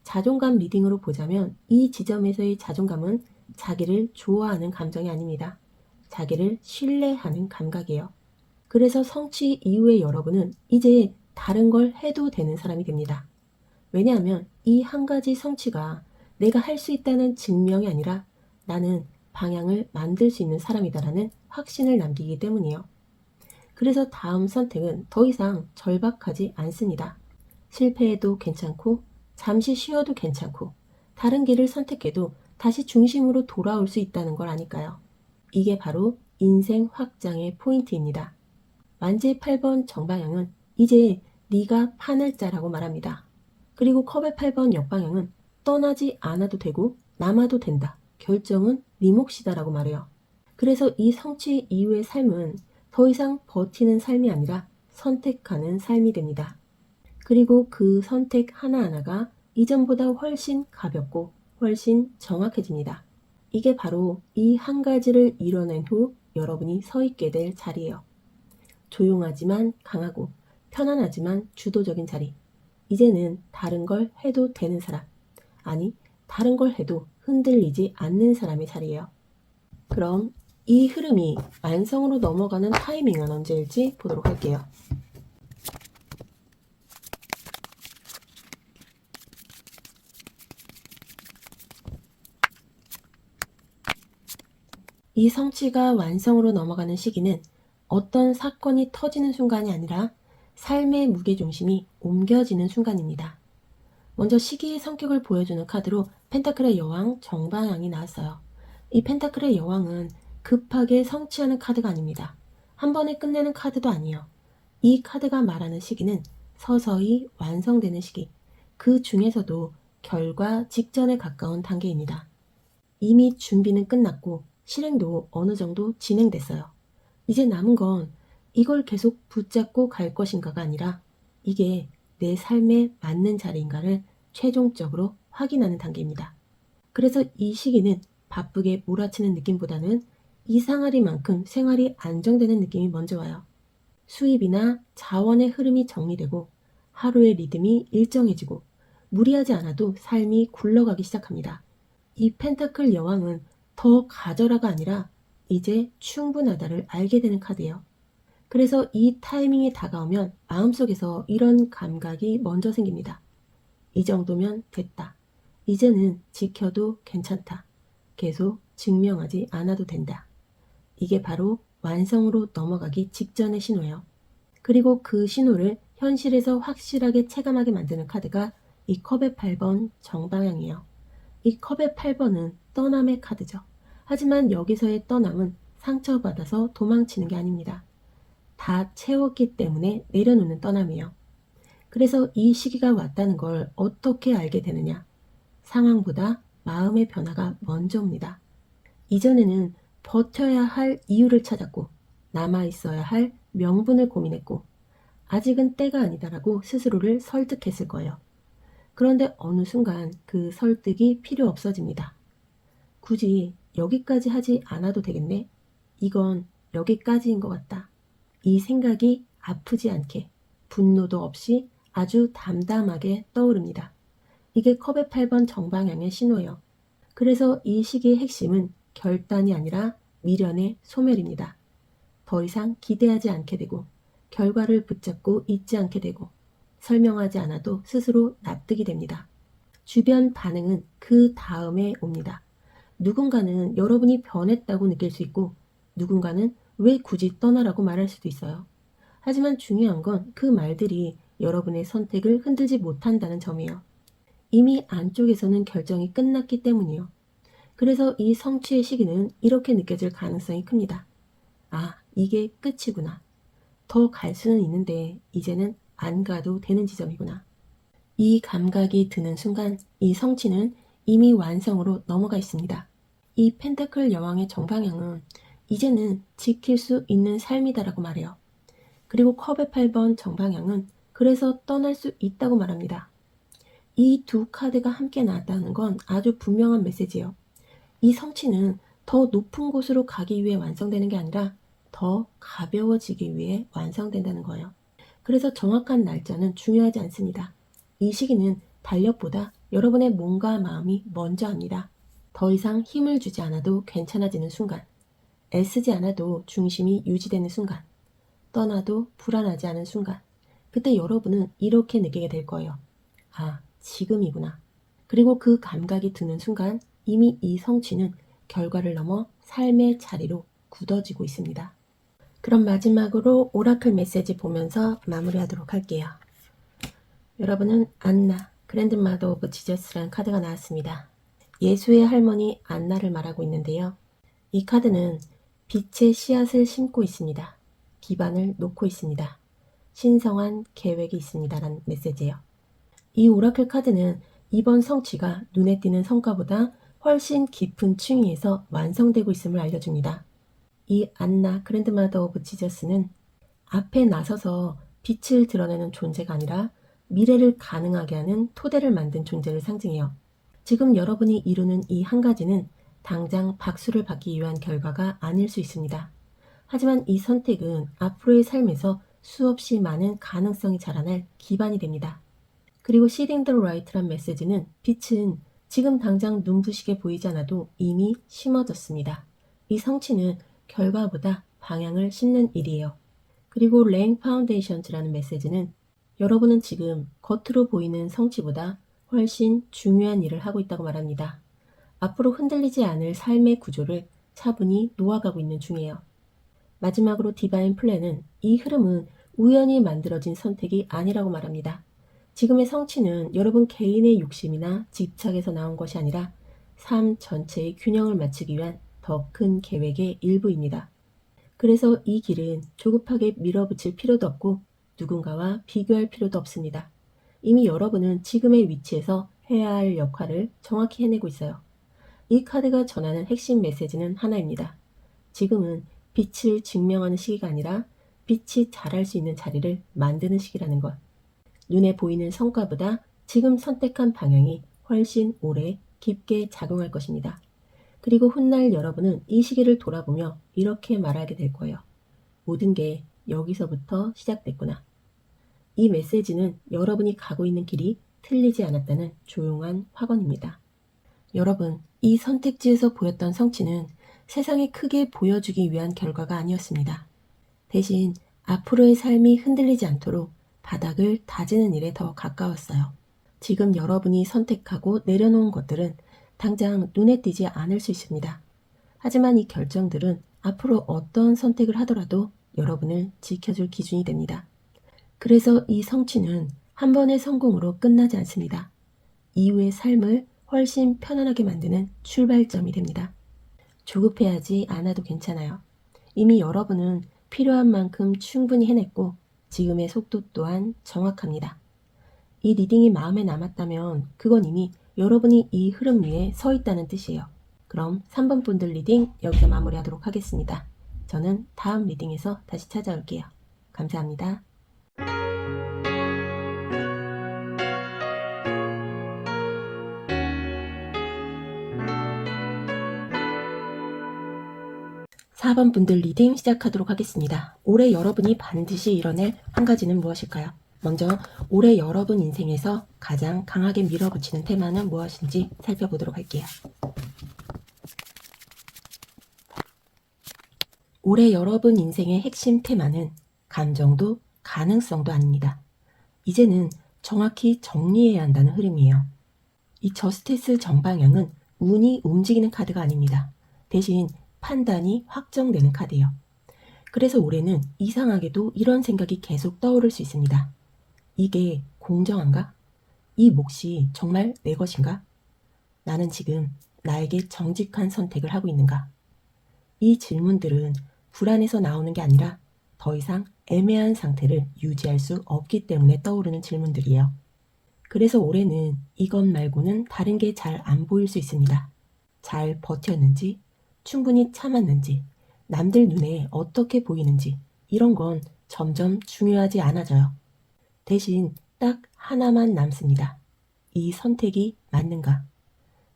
자존감 리딩으로 보자면 이 지점에서의 자존감은 자기를 좋아하는 감정이 아닙니다. 자기를 신뢰하는 감각이에요. 그래서 성취 이후의 여러분은 이제 다른 걸 해도 되는 사람이 됩니다. 왜냐하면 이 한 가지 성취가 내가 할 수 있다는 증명이 아니라 나는 방향을 만들 수 있는 사람이다라는 확신을 남기기 때문이에요. 그래서 다음 선택은 더 이상 절박하지 않습니다. 실패해도 괜찮고 잠시 쉬어도 괜찮고 다른 길을 선택해도 다시 중심으로 돌아올 수 있다는 걸 아니까요. 이게 바로 인생 확장의 포인트입니다. 완제 8번 정방향은 이제 네가 판을 짜라고 말합니다. 그리고 컵의 8번 역방향은 떠나지 않아도 되고 남아도 된다. 결정은 네 몫이다라고 말해요. 그래서 이 성취 이후의 삶은 더 이상 버티는 삶이 아니라 선택하는 삶이 됩니다. 그리고 그 선택 하나하나가 이전보다 훨씬 가볍고 훨씬 정확해집니다. 이게 바로 이 한 가지를 이뤄낸 후 여러분이 서 있게 될 자리예요. 조용하지만 강하고 편안하지만 주도적인 자리. 이제는 다른 걸 해도 되는 사람. 아니, 다른 걸 해도 흔들리지 않는 사람의 자리예요. 그럼 이 흐름이 완성으로 넘어가는 타이밍은 언제일지 보도록 할게요. 이 성취가 완성으로 넘어가는 시기는 어떤 사건이 터지는 순간이 아니라 삶의 무게중심이 옮겨지는 순간입니다. 먼저 시기의 성격을 보여주는 카드로 펜타클의 여왕 정방향이 나왔어요. 이 펜타클의 여왕은 급하게 성취하는 카드가 아닙니다. 한 번에 끝내는 카드도 아니에요. 이 카드가 말하는 시기는 서서히 완성되는 시기, 그 중에서도 결과 직전에 가까운 단계입니다. 이미 준비는 끝났고 실행도 어느 정도 진행됐어요. 이제 남은 건 이걸 계속 붙잡고 갈 것인가가 아니라 이게 내 삶에 맞는 자리인가를 최종적으로 확인하는 단계입니다. 그래서 이 시기는 바쁘게 몰아치는 느낌보다는 이상하리만큼 생활이 안정되는 느낌이 먼저 와요. 수입이나 자원의 흐름이 정리되고 하루의 리듬이 일정해지고 무리하지 않아도 삶이 굴러가기 시작합니다. 이 펜타클 여왕은 더 가져라가 아니라 이제 충분하다를 알게 되는 카드예요. 그래서 이 타이밍이 다가오면 마음속에서 이런 감각이 먼저 생깁니다. 이 정도면 됐다. 이제는 지켜도 괜찮다. 계속 증명하지 않아도 된다. 이게 바로 완성으로 넘어가기 직전의 신호예요. 그리고 그 신호를 현실에서 확실하게 체감하게 만드는 카드가 이 컵의 8번 정방향이에요. 이 컵의 8번은 떠남의 카드죠. 하지만 여기서의 떠남은 상처받아서 도망치는 게 아닙니다. 다 채웠기 때문에 내려놓는 떠남이에요. 그래서 이 시기가 왔다는 걸 어떻게 알게 되느냐? 상황보다 마음의 변화가 먼저 옵니다. 이전에는 버텨야 할 이유를 찾았고 남아있어야 할 명분을 고민했고 아직은 때가 아니다라고 스스로를 설득했을 거예요. 그런데 어느 순간 그 설득이 필요 없어집니다. 굳이 여기까지 하지 않아도 되겠네? 이건 여기까지인 것 같다. 이 생각이 아프지 않게 분노도 없이 아주 담담하게 떠오릅니다. 이게 컵의 8번 정방향의 신호예요. 그래서 이 시기의 핵심은 결단이 아니라 미련의 소멸입니다. 더 이상 기대하지 않게 되고 결과를 붙잡고 있지 않게 되고 설명하지 않아도 스스로 납득이 됩니다. 주변 반응은 그 다음에 옵니다. 누군가는 여러분이 변했다고 느낄 수 있고 누군가는 왜 굳이 떠나라고 말할 수도 있어요. 하지만 중요한 건 그 말들이 여러분의 선택을 흔들지 못한다는 점이에요. 이미 안쪽에서는 결정이 끝났기 때문이요. 그래서 이 성취의 시기는 이렇게 느껴질 가능성이 큽니다. 아, 이게 끝이구나. 더 갈 수는 있는데 이제는 안 가도 되는 지점이구나. 이 감각이 드는 순간 이 성취는 이미 완성으로 넘어가 있습니다. 이 펜타클 여왕의 정방향은 이제는 지킬 수 있는 삶이다라고 말해요. 그리고 컵의 8번 정방향은 그래서 떠날 수 있다고 말합니다. 이 두 카드가 함께 나왔다는 건 아주 분명한 메시지예요. 이 성취는 더 높은 곳으로 가기 위해 완성되는 게 아니라 더 가벼워지기 위해 완성된다는 거예요. 그래서 정확한 날짜는 중요하지 않습니다. 이 시기는 달력보다 여러분의 몸과 마음이 먼저 합니다. 더 이상 힘을 주지 않아도 괜찮아지는 순간, 애쓰지 않아도 중심이 유지되는 순간, 떠나도 불안하지 않은 순간, 그때 여러분은 이렇게 느끼게 될 거예요. 아, 지금이구나. 그리고 그 감각이 드는 순간 이미 이 성취는 결과를 넘어 삶의 자리로 굳어지고 있습니다. 그럼 마지막으로 오라클 메시지 보면서 마무리하도록 할게요. 여러분은 안나, 그랜드마더 오브 지저스라는 카드가 나왔습니다. 예수의 할머니 안나를 말하고 있는데요. 이 카드는 빛의 씨앗을 심고 있습니다. 기반을 놓고 있습니다. 신성한 계획이 있습니다라는 메시지예요. 이 오라클 카드는 이번 성취가 눈에 띄는 성과보다 훨씬 깊은 층위에서 완성되고 있음을 알려줍니다. 이 안나 그랜드마더 오브 지저스는 앞에 나서서 빛을 드러내는 존재가 아니라 미래를 가능하게 하는 토대를 만든 존재를 상징해요. 지금 여러분이 이루는 이 한 가지는 당장 박수를 받기 위한 결과가 아닐 수 있습니다. 하지만 이 선택은 앞으로의 삶에서 수없이 많은 가능성이 자라날 기반이 됩니다. 그리고 Seeing the Light란 메시지는 빛은 지금 당장 눈부시게 보이지 않아도 이미 심어졌습니다. 이 성취는 결과보다 방향을 심는 일이에요. 그리고 Laying Foundations라는 메시지는 여러분은 지금 겉으로 보이는 성취보다 훨씬 중요한 일을 하고 있다고 말합니다. 앞으로 흔들리지 않을 삶의 구조를 차분히 놓아가고 있는 중이에요. 마지막으로 디바인 플랜은 이 흐름은 우연히 만들어진 선택이 아니라고 말합니다. 지금의 성취는 여러분 개인의 욕심이나 집착에서 나온 것이 아니라 삶 전체의 균형을 맞추기 위한 더 큰 계획의 일부입니다. 그래서 이 길은 조급하게 밀어붙일 필요도 없고 누군가와 비교할 필요도 없습니다. 이미 여러분은 지금의 위치에서 해야 할 역할을 정확히 해내고 있어요. 이 카드가 전하는 핵심 메시지는 하나입니다. 지금은 빛을 증명하는 시기가 아니라 빛이 자랄 수 있는 자리를 만드는 시기라는 것. 눈에 보이는 성과보다 지금 선택한 방향이 훨씬 오래 깊게 작용할 것입니다. 그리고 훗날 여러분은 이 시기를 돌아보며 이렇게 말하게 될 거예요. 모든 게 여기서부터 시작됐구나. 이 메시지는 여러분이 가고 있는 길이 틀리지 않았다는 조용한 확언입니다. 여러분, 이 선택지에서 보였던 성취는 세상에 크게 보여주기 위한 결과가 아니었습니다. 대신 앞으로의 삶이 흔들리지 않도록 바닥을 다지는 일에 더 가까웠어요. 지금 여러분이 선택하고 내려놓은 것들은 당장 눈에 띄지 않을 수 있습니다. 하지만 이 결정들은 앞으로 어떤 선택을 하더라도 여러분을 지켜줄 기준이 됩니다. 그래서 이 성취는 한 번의 성공으로 끝나지 않습니다. 이후의 삶을 훨씬 편안하게 만드는 출발점이 됩니다. 조급해하지 않아도 괜찮아요. 이미 여러분은 필요한 만큼 충분히 해냈고 지금의 속도 또한 정확합니다. 이 리딩이 마음에 남았다면 그건 이미 여러분이 이 흐름 위에 서 있다는 뜻이에요. 그럼 3번 분들 리딩 여기서 마무리하도록 하겠습니다. 저는 다음 리딩에서 다시 찾아올게요. 감사합니다. (4번) 분들 리딩 시작하도록 하겠습니다. 올해 여러분이 반드시 이뤄낼 한 가지는 무엇일까요? 먼저 올해 여러분 인생에서 가장 강하게 밀어붙이는 테마는 무엇인지 살펴보도록 할게요. 올해 여러분 인생의 핵심 테마는 감정도 가능성도 아닙니다. 이제는 정확히 정리해야 한다는 흐름이에요. 이 저스티스 정방향은 운이 움직이는 카드가 아닙니다. 대신 판단이 확정되는 카드예요. 그래서 올해는 이상하게도 이런 생각이 계속 떠오를 수 있습니다. 이게 공정한가? 이 몫이 정말 내 것인가? 나는 지금 나에게 정직한 선택을 하고 있는가? 이 질문들은 불안에서 나오는 게 아니라 더 이상 애매한 상태를 유지할 수 없기 때문에 떠오르는 질문들이에요. 그래서 올해는 이것 말고는 다른 게 잘 안 보일 수 있습니다. 잘 버텼는지, 충분히 참았는지, 남들 눈에 어떻게 보이는지 이런 건 점점 중요하지 않아져요. 대신 딱 하나만 남습니다. 이 선택이 맞는가?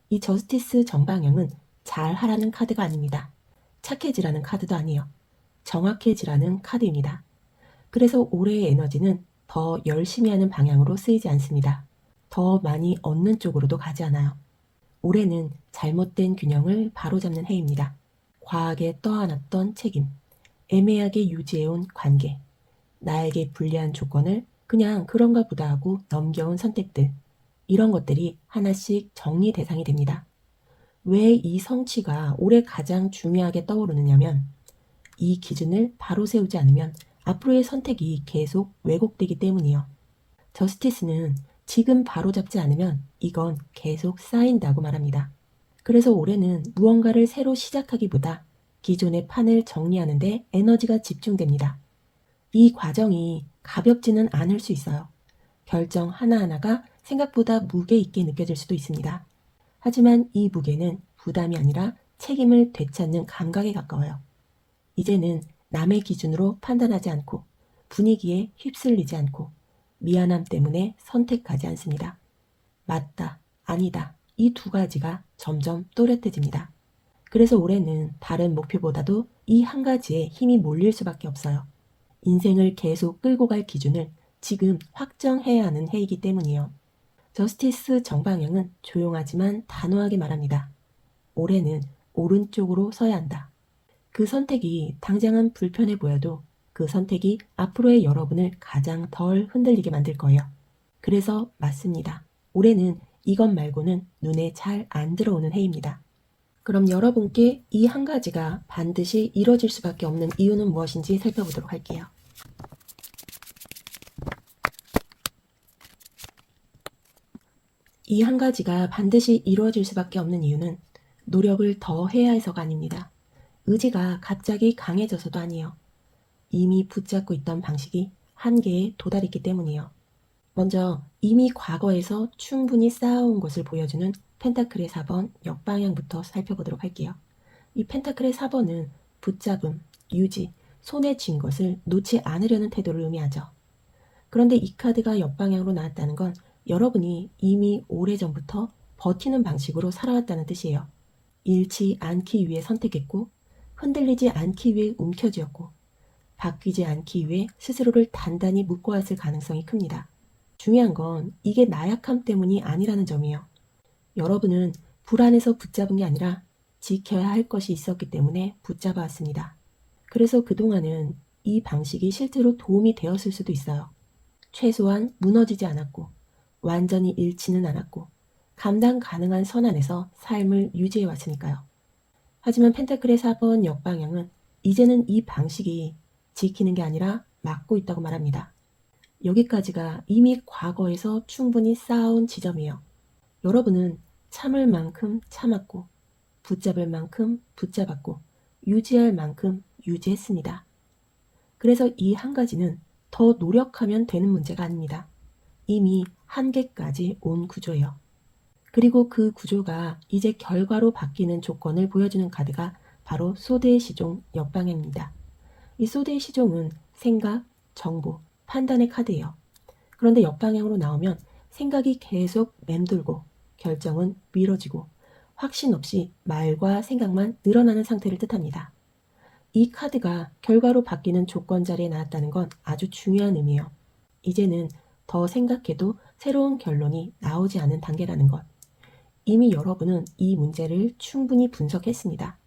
이 저스티스 정방향은 잘 하라는 카드가 아닙니다. 착해지라는 카드도 아니에요. 정확해지라는 카드입니다. 그래서 올해의 에너지는 더 열심히 하는 방향으로 쓰이지 않습니다. 더 많이 얻는 쪽으로도 가지 않아요. 올해는 잘못된 균형을 바로잡는 해입니다. 과하게 떠안았던 책임, 애매하게 유지해온 관계, 나에게 불리한 조건을 그냥 그런가 보다 하고 넘겨온 선택들, 이런 것들이 하나씩 정리 대상이 됩니다. 왜 이 성취가 올해 가장 중요하게 떠오르느냐면 이 기준을 바로 세우지 않으면 앞으로의 선택이 계속 왜곡되기 때문이요. 저스티스는 지금 바로잡지 않으면 이건 계속 쌓인다고 말합니다. 그래서 올해는 무언가를 새로 시작하기보다 기존의 판을 정리하는 데 에너지가 집중됩니다. 이 과정이 가볍지는 않을 수 있어요. 결정 하나하나가 생각보다 무게 있게 느껴질 수도 있습니다. 하지만 이 무게는 부담이 아니라 책임을 되찾는 감각에 가까워요. 이제는 남의 기준으로 판단하지 않고 분위기에 휩쓸리지 않고 미안함 때문에 선택하지 않습니다. 맞다, 아니다, 이 두 가지가 점점 또렷해집니다. 그래서 올해는 다른 목표보다도 이 한 가지에 힘이 몰릴 수밖에 없어요. 인생을 계속 끌고 갈 기준을 지금 확정해야 하는 해이기 때문이에요. 저스티스 정방향은 조용하지만 단호하게 말합니다. 올해는 오른쪽으로 서야 한다. 그 선택이 당장은 불편해 보여도 그 선택이 앞으로의 여러분을 가장 덜 흔들리게 만들 거예요. 그래서 맞습니다. 올해는 이것 말고는 눈에 잘 안 들어오는 해입니다. 그럼 여러분께 이 한 가지가 반드시 이뤄질 수밖에 없는 이유는 무엇인지 살펴보도록 할게요. 이 한 가지가 반드시 이루어질 수밖에 없는 이유는 노력을 더 해야 해서가 아닙니다. 의지가 갑자기 강해져서도 아니에요. 이미 붙잡고 있던 방식이 한계에 도달했기 때문이에요. 먼저 이미 과거에서 충분히 쌓아온 것을 보여주는 펜타클의 4번 역방향부터 살펴보도록 할게요. 이 펜타클의 4번은 붙잡음, 유지, 손에 쥔 것을 놓지 않으려는 태도를 의미하죠. 그런데 이 카드가 역방향으로 나왔다는 건 여러분이 이미 오래전부터 버티는 방식으로 살아왔다는 뜻이에요. 잃지 않기 위해 선택했고 흔들리지 않기 위해 움켜쥐었고 바뀌지 않기 위해 스스로를 단단히 묶어왔을 가능성이 큽니다. 중요한 건 이게 나약함 때문이 아니라는 점이에요. 여러분은 불안해서 붙잡은 게 아니라 지켜야 할 것이 있었기 때문에 붙잡아 왔습니다. 그래서 그동안은 이 방식이 실제로 도움이 되었을 수도 있어요. 최소한 무너지지 않았고 완전히 잃지는 않았고 감당 가능한 선 안에서 삶을 유지해 왔으니까요. 하지만 펜타클의 4번 역방향은 이제는 이 방식이 지키는 게 아니라 막고 있다고 말합니다. 여기까지가 이미 과거에서 충분히 쌓아온 지점이에요. 여러분은 참을 만큼 참았고 붙잡을 만큼 붙잡았고 유지할 만큼 유지했습니다. 그래서 이 한 가지는 더 노력하면 되는 문제가 아닙니다. 이미 한계까지 온 구조예요. 그리고 그 구조가 이제 결과로 바뀌는 조건을 보여주는 카드가 바로 소드의 시종 역방향입니다. 이 소드의 시종은 생각, 정보, 판단의 카드예요. 그런데 역방향으로 나오면 생각이 계속 맴돌고 결정은 미뤄지고 확신 없이 말과 생각만 늘어나는 상태를 뜻합니다. 이 카드가 결과로 바뀌는 조건 자리에 나왔다는 건 아주 중요한 의미예요. 이제는 더 생각해도 새로운 결론이 나오지 않은 단계라는 것. 이미 여러분은 이 문제를 충분히 분석했습니다.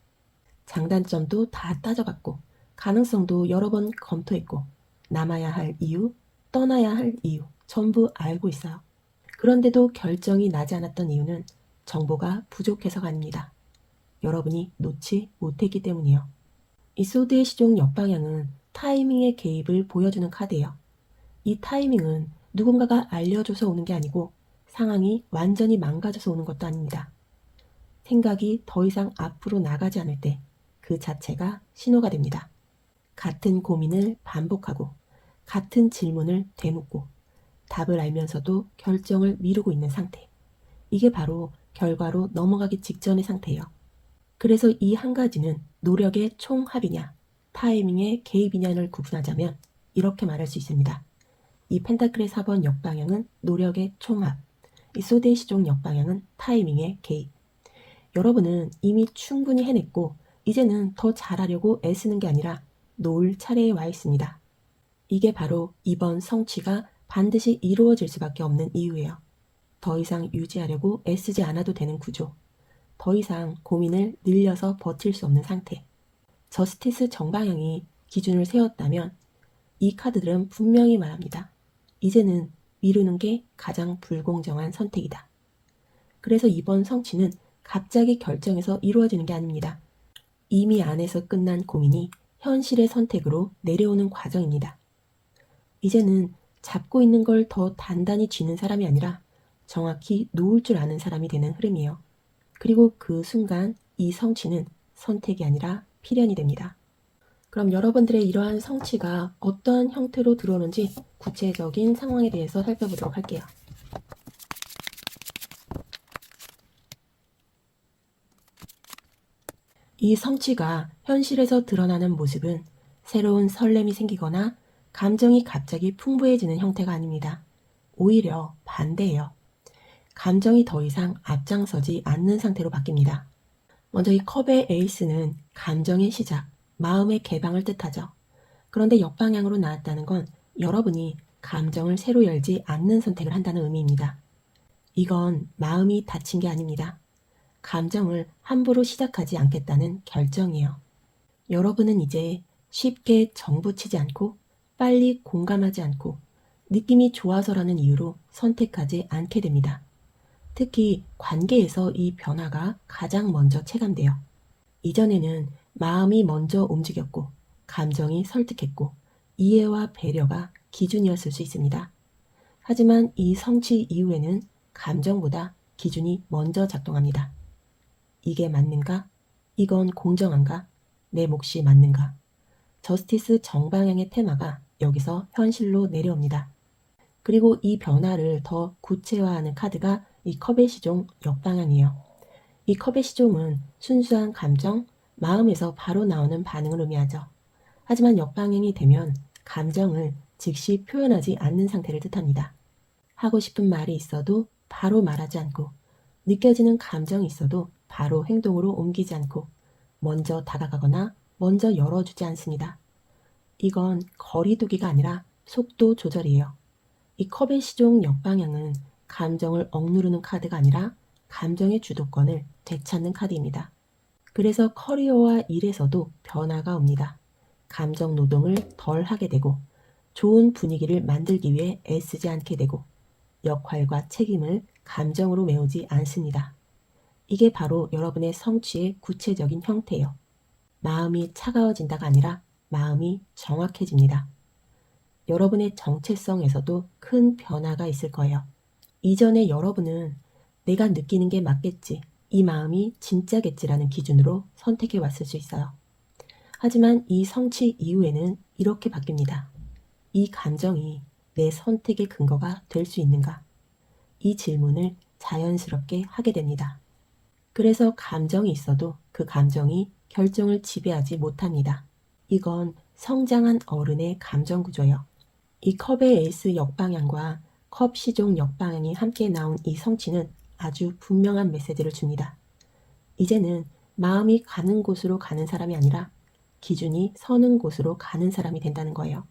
장단점도 다 따져봤고 가능성도 여러 번 검토했고 남아야 할 이유, 떠나야 할 이유 전부 알고 있어요. 그런데도 결정이 나지 않았던 이유는 정보가 부족해서가 아닙니다. 여러분이 놓지 못했기 때문이에요. 이 소드의 시종 역방향은 타이밍의 개입을 보여주는 카드예요. 이 타이밍은 누군가가 알려줘서 오는 게 아니고 상황이 완전히 망가져서 오는 것도 아닙니다. 생각이 더 이상 앞으로 나가지 않을 때 그 자체가 신호가 됩니다. 같은 고민을 반복하고 같은 질문을 되묻고 답을 알면서도 결정을 미루고 있는 상태. 이게 바로 결과로 넘어가기 직전의 상태예요. 그래서 이 한 가지는 노력의 총합이냐 타이밍의 개입이냐를 구분하자면 이렇게 말할 수 있습니다. 이 펜타클의 4번 역방향은 노력의 총합, 이 소드의 시종 역방향은 타이밍의 개입. 여러분은 이미 충분히 해냈고 이제는 더 잘하려고 애쓰는 게 아니라 놓을 차례에 와 있습니다. 이게 바로 이번 성취가 반드시 이루어질 수밖에 없는 이유예요. 더 이상 유지하려고 애쓰지 않아도 되는 구조. 더 이상 고민을 늘려서 버틸 수 없는 상태. 저스티스 정방향이 기준을 세웠다면 이 카드들은 분명히 말합니다. 이제는 미루는 게 가장 불공정한 선택이다. 그래서 이번 성취는 갑자기 결정해서 이루어지는 게 아닙니다. 이미 안에서 끝난 고민이 현실의 선택으로 내려오는 과정입니다. 이제는 잡고 있는 걸 더 단단히 쥐는 사람이 아니라 정확히 놓을 줄 아는 사람이 되는 흐름이에요. 그리고 그 순간 이 성취는 선택이 아니라 필연이 됩니다. 그럼 여러분들의 이러한 성취가 어떠한 형태로 들어오는지 구체적인 상황에 대해서 살펴보도록 할게요. 이 성취가 현실에서 드러나는 모습은 새로운 설렘이 생기거나 감정이 갑자기 풍부해지는 형태가 아닙니다. 오히려 반대예요. 감정이 더 이상 앞장서지 않는 상태로 바뀝니다. 먼저 이 컵의 에이스는 감정의 시작, 마음의 개방을 뜻하죠. 그런데 역방향으로 나왔다는 건 여러분이 감정을 새로 열지 않는 선택을 한다는 의미입니다. 이건 마음이 닫힌 게 아닙니다. 감정을 함부로 시작하지 않겠다는 결정이에요. 여러분은 이제 쉽게 정붙이지 않고 빨리 공감하지 않고 느낌이 좋아서라는 이유로 선택하지 않게 됩니다. 특히 관계에서 이 변화가 가장 먼저 체감돼요. 이전에는 마음이 먼저 움직였고 감정이 설득했고 이해와 배려가 기준이었을 수 있습니다. 하지만 이 성취 이후에는 감정보다 기준이 먼저 작동합니다. 이게 맞는가? 이건 공정한가? 내 몫이 맞는가? 저스티스 정방향의 테마가 여기서 현실로 내려옵니다. 그리고 이 변화를 더 구체화하는 카드가 이 컵의 시종 역방향이에요. 이 컵의 시종은 순수한 감정, 마음에서 바로 나오는 반응을 의미하죠. 하지만 역방향이 되면 감정을 즉시 표현하지 않는 상태를 뜻합니다. 하고 싶은 말이 있어도 바로 말하지 않고 느껴지는 감정이 있어도 바로 행동으로 옮기지 않고 먼저 다가가거나 먼저 열어주지 않습니다. 이건 거리두기가 아니라 속도 조절이에요. 이 컵의 시종 역방향은 감정을 억누르는 카드가 아니라 감정의 주도권을 되찾는 카드입니다. 그래서 커리어와 일에서도 변화가 옵니다. 감정 노동을 덜 하게 되고 좋은 분위기를 만들기 위해 애쓰지 않게 되고 역할과 책임을 감정으로 메우지 않습니다. 이게 바로 여러분의 성취의 구체적인 형태예요. 마음이 차가워진다가 아니라 마음이 정확해집니다. 여러분의 정체성에서도 큰 변화가 있을 거예요. 이전에 여러분은 내가 느끼는 게 맞겠지, 이 마음이 진짜겠지라는 기준으로 선택해 왔을 수 있어요. 하지만 이 성취 이후에는 이렇게 바뀝니다. 이 감정이 내 선택의 근거가 될 수 있는가? 이 질문을 자연스럽게 하게 됩니다. 그래서 감정이 있어도 그 감정이 결정을 지배하지 못합니다. 이건 성장한 어른의 감정 구조예요. 이 컵의 S 역방향과 컵 시종 역방향이 함께 나온 이 성취는 아주 분명한 메시지를 줍니다. 이제는 마음이 가는 곳으로 가는 사람이 아니라 기준이 서는 곳으로 가는 사람이 된다는 거예요.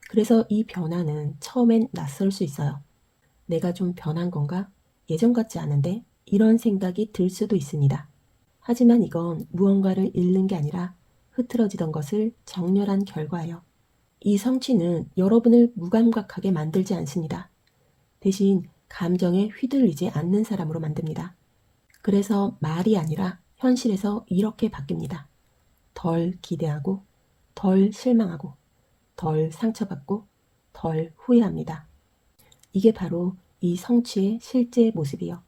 그래서 이 변화는 처음엔 낯설 수 있어요. 내가 좀 변한 건가? 예전 같지 않은데? 이런 생각이 들 수도 있습니다. 하지만 이건 무언가를 잃는 게 아니라 흐트러지던 것을 정렬한 결과예요. 이 성취는 여러분을 무감각하게 만들지 않습니다. 대신 감정에 휘둘리지 않는 사람으로 만듭니다. 그래서 말이 아니라 현실에서 이렇게 바뀝니다. 덜 기대하고, 덜 실망하고, 덜 상처받고, 덜 후회합니다. 이게 바로 이 성취의 실제 모습이요.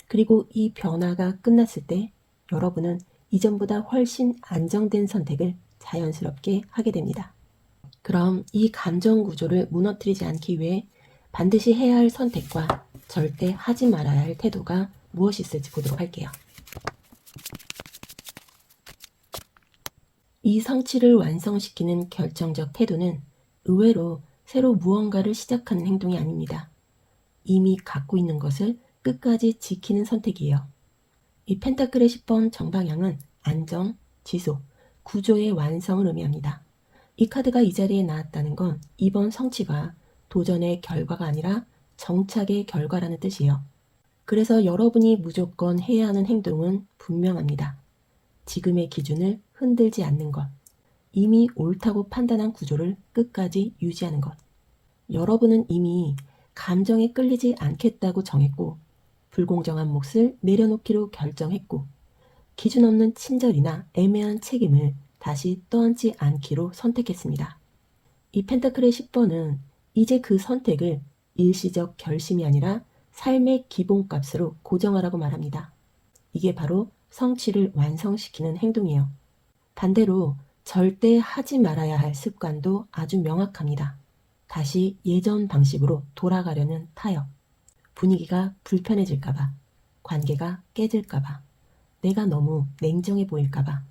그리고 이 변화가 끝났을 때 여러분은 이전보다 훨씬 안정된 선택을 자연스럽게 하게 됩니다. 그럼 이 감정 구조를 무너뜨리지 않기 위해 반드시 해야 할 선택과 절대 하지 말아야 할 태도가 무엇이 있을지 보도록 할게요. 이 성취를 완성시키는 결정적 태도는 의외로 새로 무언가를 시작하는 행동이 아닙니다. 이미 갖고 있는 것을 끝까지 지키는 선택이에요. 이 펜타클의 10번 정방향은 안정, 지속, 구조의 완성을 의미합니다. 이 카드가 이 자리에 나왔다는 건 이번 성취가 도전의 결과가 아니라 정착의 결과라는 뜻이에요. 그래서 여러분이 무조건 해야 하는 행동은 분명합니다. 지금의 기준을 흔들지 않는 것, 이미 옳다고 판단한 구조를 끝까지 유지하는 것. 여러분은 이미 감정에 끌리지 않겠다고 정했고, 불공정한 몫을 내려놓기로 결정했고, 기준 없는 친절이나 애매한 책임을 다시 떠안지 않기로 선택했습니다. 이 펜타클의 10번은 이제 그 선택을 일시적 결심이 아니라 삶의 기본값으로 고정하라고 말합니다. 이게 바로 성취를 완성시키는 행동이에요. 반대로 절대 하지 말아야 할 습관도 아주 명확합니다. 다시 예전 방식으로 돌아가려는 타협. 분위기가 불편해질까봐, 관계가 깨질까봐, 내가 너무 냉정해 보일까봐.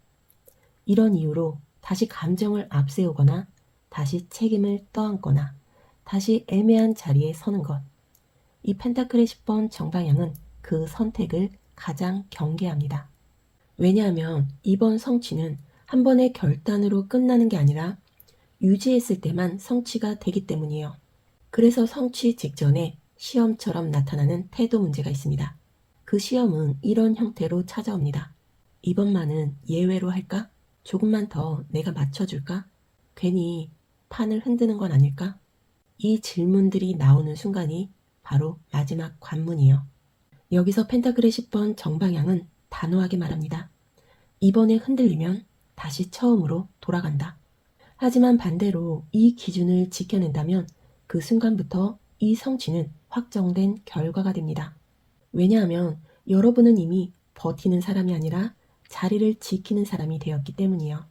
이런 이유로 다시 감정을 앞세우거나 다시 책임을 떠안거나 다시 애매한 자리에 서는 것. 이 펜타클의 10번 정방향은 그 선택을 가장 경계합니다. 왜냐하면 이번 성취는 한 번의 결단으로 끝나는 게 아니라 유지했을 때만 성취가 되기 때문이에요. 그래서 성취 직전에 시험처럼 나타나는 태도 문제가 있습니다. 그 시험은 이런 형태로 찾아옵니다. 이번만은 예외로 할까? 조금만 더 내가 맞춰줄까? 괜히 판을 흔드는 건 아닐까? 이 질문들이 나오는 순간이 바로 마지막 관문이에요. 여기서 펜타클의 10번 정방향은 단호하게 말합니다. 이번에 흔들리면 다시 처음으로 돌아간다. 하지만 반대로 이 기준을 지켜낸다면 그 순간부터 이 성취는 확정된 결과가 됩니다. 왜냐하면 여러분은 이미 버티는 사람이 아니라 자리를 지키는 사람이 되었기 때문이요.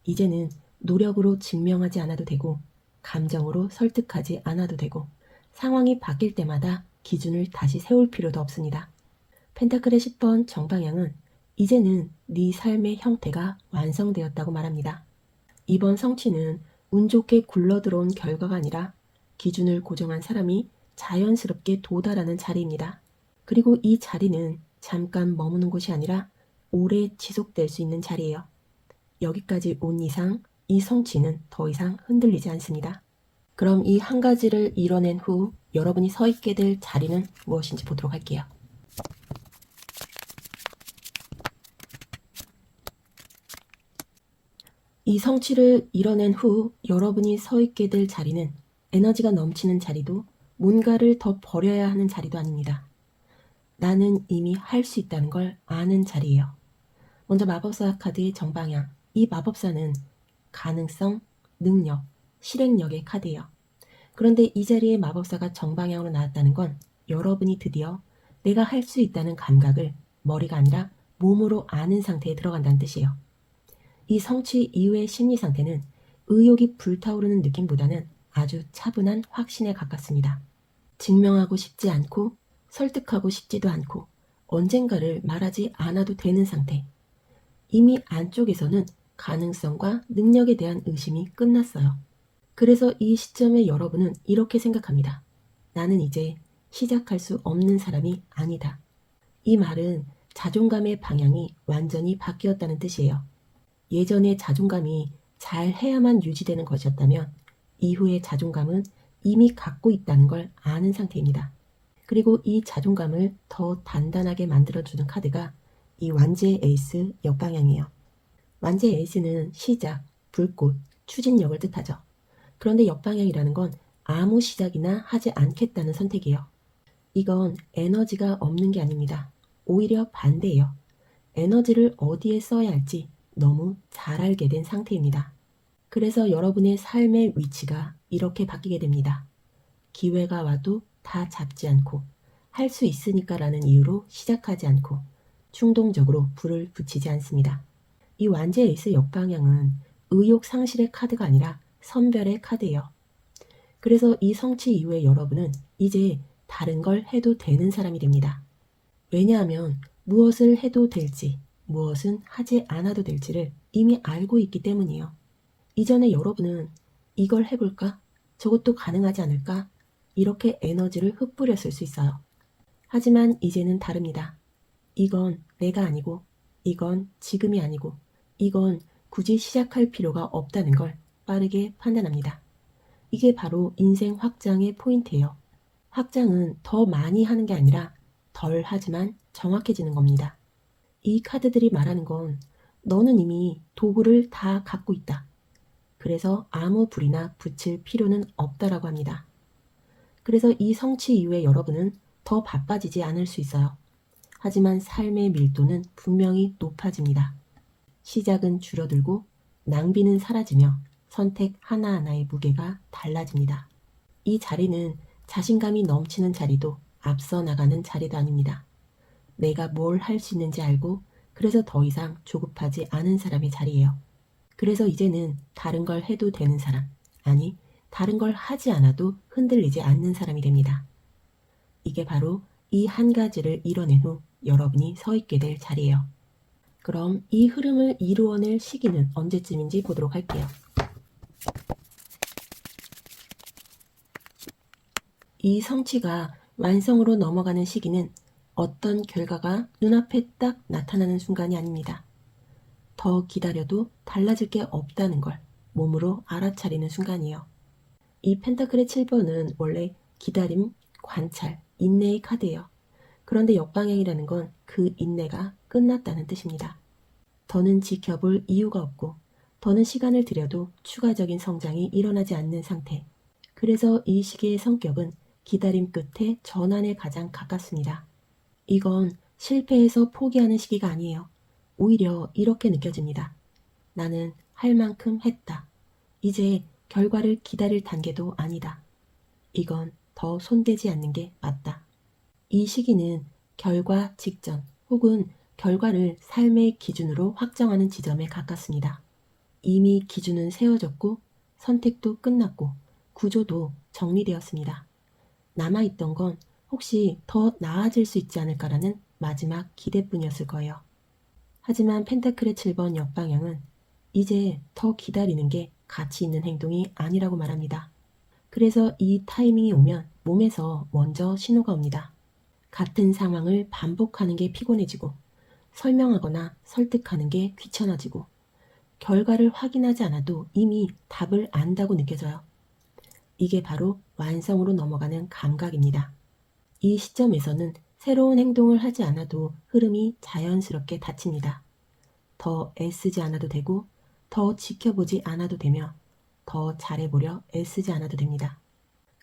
이제는 노력으로 증명하지 않아도 되고 감정으로 설득하지 않아도 되고 상황이 바뀔 때마다 기준을 다시 세울 필요도 없습니다. 펜타클의 10번 정방향은 이제는 네 삶의 형태가 완성되었다고 말합니다. 이번 성취는 운 좋게 굴러들어온 결과가 아니라 기준을 고정한 사람이 자연스럽게 도달하는 자리입니다. 그리고 이 자리는 잠깐 머무는 곳이 아니라 오래 지속될 수 있는 자리예요. 여기까지 온 이상 이 성취는 더 이상 흔들리지 않습니다. 그럼 이 한 가지를 이뤄낸 후 여러분이 서 있게 될 자리는 무엇인지 보도록 할게요. 이 성취를 이뤄낸 후 여러분이 서 있게 될 자리는 에너지가 넘치는 자리도 뭔가를 더 버려야 하는 자리도 아닙니다. 나는 이미 할 수 있다는 걸 아는 자리예요. 먼저 마법사 카드의 정방향. 이 마법사는 가능성, 능력, 실행력의 카드예요. 그런데 이 자리에 마법사가 정방향으로 나왔다는 건 여러분이 드디어 내가 할 수 있다는 감각을 머리가 아니라 몸으로 아는 상태에 들어간다는 뜻이에요. 이 성취 이후의 심리 상태는 의욕이 불타오르는 느낌보다는 아주 차분한 확신에 가깝습니다. 증명하고 싶지 않고 설득하고 싶지도 않고 언젠가를 말하지 않아도 되는 상태. 이미 안쪽에서는 가능성과 능력에 대한 의심이 끝났어요. 그래서 이 시점에 여러분은 이렇게 생각합니다. 나는 이제 시작할 수 없는 사람이 아니다. 이 말은 자존감의 방향이 완전히 바뀌었다는 뜻이에요. 예전의 자존감이 잘 해야만 유지되는 것이었다면 이후의 자존감은 이미 갖고 있다는 걸 아는 상태입니다. 그리고 이 자존감을 더 단단하게 만들어주는 카드가 이 완지의 에이스 역방향이에요. 완지의 에이스는 시작, 불꽃, 추진력을 뜻하죠. 그런데 역방향이라는 건 아무 시작이나 하지 않겠다는 선택이에요. 이건 에너지가 없는 게 아닙니다. 오히려 반대예요. 에너지를 어디에 써야 할지 너무 잘 알게 된 상태입니다. 그래서 여러분의 삶의 위치가 이렇게 바뀌게 됩니다. 기회가 와도 다 잡지 않고 할 수 있으니까 라는 이유로 시작하지 않고 충동적으로 불을 붙이지 않습니다. 이 완제 에이스 역방향은 의욕 상실의 카드가 아니라 선별의 카드예요. 그래서 이 성취 이후에 여러분은 이제 다른 걸 해도 되는 사람이 됩니다. 왜냐하면 무엇을 해도 될지, 무엇은 하지 않아도 될지를 이미 알고 있기 때문이에요. 이전에 여러분은 이걸 해볼까? 저것도 가능하지 않을까? 이렇게 에너지를 흩뿌렸을 수 있어요. 하지만 이제는 다릅니다. 이건 내가 아니고, 이건 지금이 아니고, 이건 굳이 시작할 필요가 없다는 걸 빠르게 판단합니다. 이게 바로 인생 확장의 포인트예요. 확장은 더 많이 하는 게 아니라 덜 하지만 정확해지는 겁니다. 이 카드들이 말하는 건 너는 이미 도구를 다 갖고 있다. 그래서 아무 불이나 붙일 필요는 없다라고 합니다. 그래서 이 성취 이후에 여러분은 더 바빠지지 않을 수 있어요. 하지만 삶의 밀도는 분명히 높아집니다. 시작은 줄어들고 낭비는 사라지며 선택 하나하나의 무게가 달라집니다. 이 자리는 자신감이 넘치는 자리도 앞서 나가는 자리도 아닙니다. 내가 뭘 할 수 있는지 알고 그래서 더 이상 조급하지 않은 사람의 자리예요. 그래서 이제는 다른 걸 해도 되는 사람, 아니 다른 걸 하지 않아도 흔들리지 않는 사람이 됩니다. 이게 바로 이 한 가지를 이뤄낸 후 여러분이 서 있게 될 자리예요. 그럼 이 흐름을 이루어낼 시기는 언제쯤인지 보도록 할게요. 이 성취가 완성으로 넘어가는 시기는 어떤 결과가 눈앞에 딱 나타나는 순간이 아닙니다. 더 기다려도 달라질 게 없다는 걸 몸으로 알아차리는 순간이에요. 이 펜타클의 7번은 원래 기다림, 관찰, 인내의 카드예요. 그런데 역방향이라는 건 그 인내가 끝났다는 뜻입니다. 더는 지켜볼 이유가 없고 더는 시간을 들여도 추가적인 성장이 일어나지 않는 상태. 그래서 이 시기의 성격은 기다림 끝에 전환에 가장 가깝습니다. 이건 실패해서 포기하는 시기가 아니에요. 오히려 이렇게 느껴집니다. 나는 할 만큼 했다. 이제 결과를 기다릴 단계도 아니다. 이건 더 손대지 않는 게 맞다. 이 시기는 결과 직전 혹은 결과를 삶의 기준으로 확정하는 지점에 가깝습니다. 이미 기준은 세워졌고 선택도 끝났고 구조도 정리되었습니다. 남아있던 건 혹시 더 나아질 수 있지 않을까라는 마지막 기대뿐이었을 거예요. 하지만 펜타클의 7번 역방향은 이제 더 기다리는 게 가치 있는 행동이 아니라고 말합니다. 그래서 이 타이밍이 오면 몸에서 먼저 신호가 옵니다. 같은 상황을 반복하는 게 피곤해지고 설명하거나 설득하는 게 귀찮아지고 결과를 확인하지 않아도 이미 답을 안다고 느껴져요. 이게 바로 완성으로 넘어가는 감각입니다. 이 시점에서는 새로운 행동을 하지 않아도 흐름이 자연스럽게 닫힙니다. 더 애쓰지 않아도 되고 더 지켜보지 않아도 되며 더 잘해보려 애쓰지 않아도 됩니다.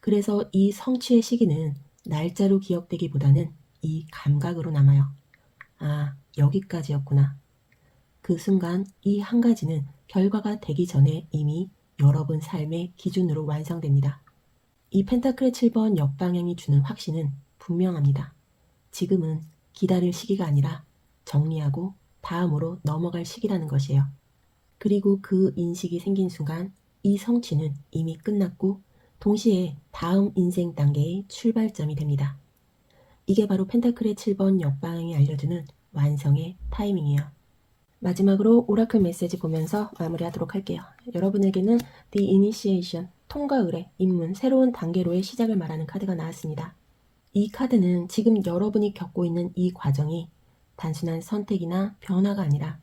그래서 이 성취의 시기는 날짜로 기억되기보다는 이 감각으로 남아요. 아, 여기까지였구나. 그 순간 이 한 가지는 결과가 되기 전에 이미 여러분 삶의 기준으로 완성됩니다. 이 펜타클의 7번 역방향이 주는 확신은 분명합니다. 지금은 기다릴 시기가 아니라 정리하고 다음으로 넘어갈 시기라는 것이에요. 그리고 그 인식이 생긴 순간 이 성취는 이미 끝났고 동시에 다음 인생 단계의 출발점이 됩니다. 이게 바로 펜타클의 7번 역방향이 알려주는 완성의 타이밍이에요. 마지막으로 오라클 메시지 보면서 마무리하도록 할게요. 여러분에게는 The Initiation, 통과 의뢰, 입문, 새로운 단계로의 시작을 말하는 카드가 나왔습니다. 이 카드는 지금 여러분이 겪고 있는 이 과정이 단순한 선택이나 변화가 아니라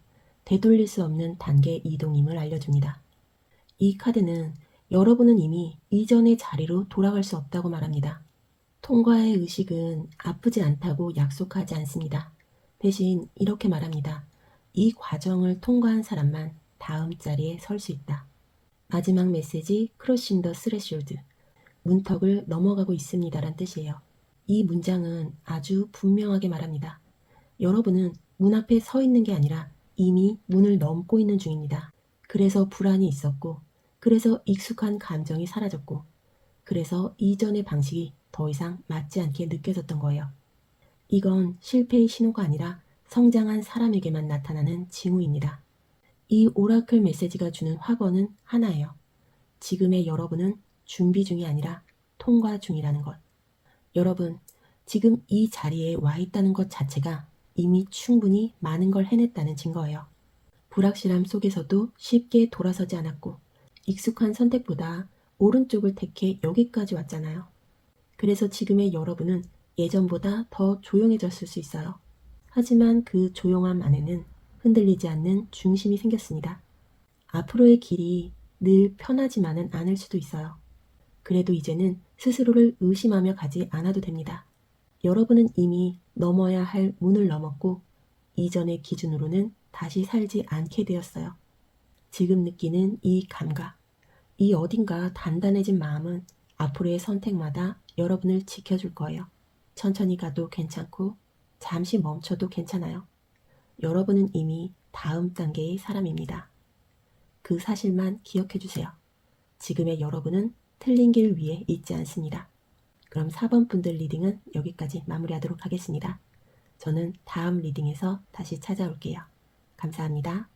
되돌릴 수 없는 단계 이동임을 알려줍니다. 이 카드는 여러분은 이미 이전의 자리로 돌아갈 수 없다고 말합니다. 통과의 의식은 아프지 않다고 약속하지 않습니다. 대신 이렇게 말합니다. 이 과정을 통과한 사람만 다음 자리에 설 수 있다. 마지막 메시지 크로싱 더 스레숄드, 문턱을 넘어가고 있습니다란 뜻이에요. 이 문장은 아주 분명하게 말합니다. 여러분은 문 앞에 서 있는 게 아니라 이미 문을 넘고 있는 중입니다. 그래서 불안이 있었고, 그래서 익숙한 감정이 사라졌고, 그래서 이전의 방식이 더 이상 맞지 않게 느껴졌던 거예요. 이건 실패의 신호가 아니라 성장한 사람에게만 나타나는 징후입니다. 이 오라클 메시지가 주는 확언은 하나예요. 지금의 여러분은 준비 중이 아니라 통과 중이라는 것. 여러분, 지금 이 자리에 와 있다는 것 자체가 이미 충분히 많은 걸 해냈다는 증거예요. 불확실함 속에서도 쉽게 돌아서지 않았고, 익숙한 선택보다 오른쪽을 택해 여기까지 왔잖아요. 그래서 지금의 여러분은 예전보다 더 조용해졌을 수 있어요. 하지만 그 조용함 안에는 흔들리지 않는 중심이 생겼습니다. 앞으로의 길이 늘 편하지만은 않을 수도 있어요. 그래도 이제는 스스로를 의심하며 가지 않아도 됩니다. 여러분은 이미 넘어야 할 문을 넘었고 이전의 기준으로는 다시 살지 않게 되었어요. 지금 느끼는 이 감각, 이 어딘가 단단해진 마음은 앞으로의 선택마다 여러분을 지켜줄 거예요. 천천히 가도 괜찮고 잠시 멈춰도 괜찮아요. 여러분은 이미 다음 단계의 사람입니다. 그 사실만 기억해 주세요. 지금의 여러분은 틀린 길 위에 있지 않습니다. 그럼 4번 분들 리딩은 여기까지 마무리하도록 하겠습니다. 저는 다음 리딩에서 다시 찾아올게요. 감사합니다.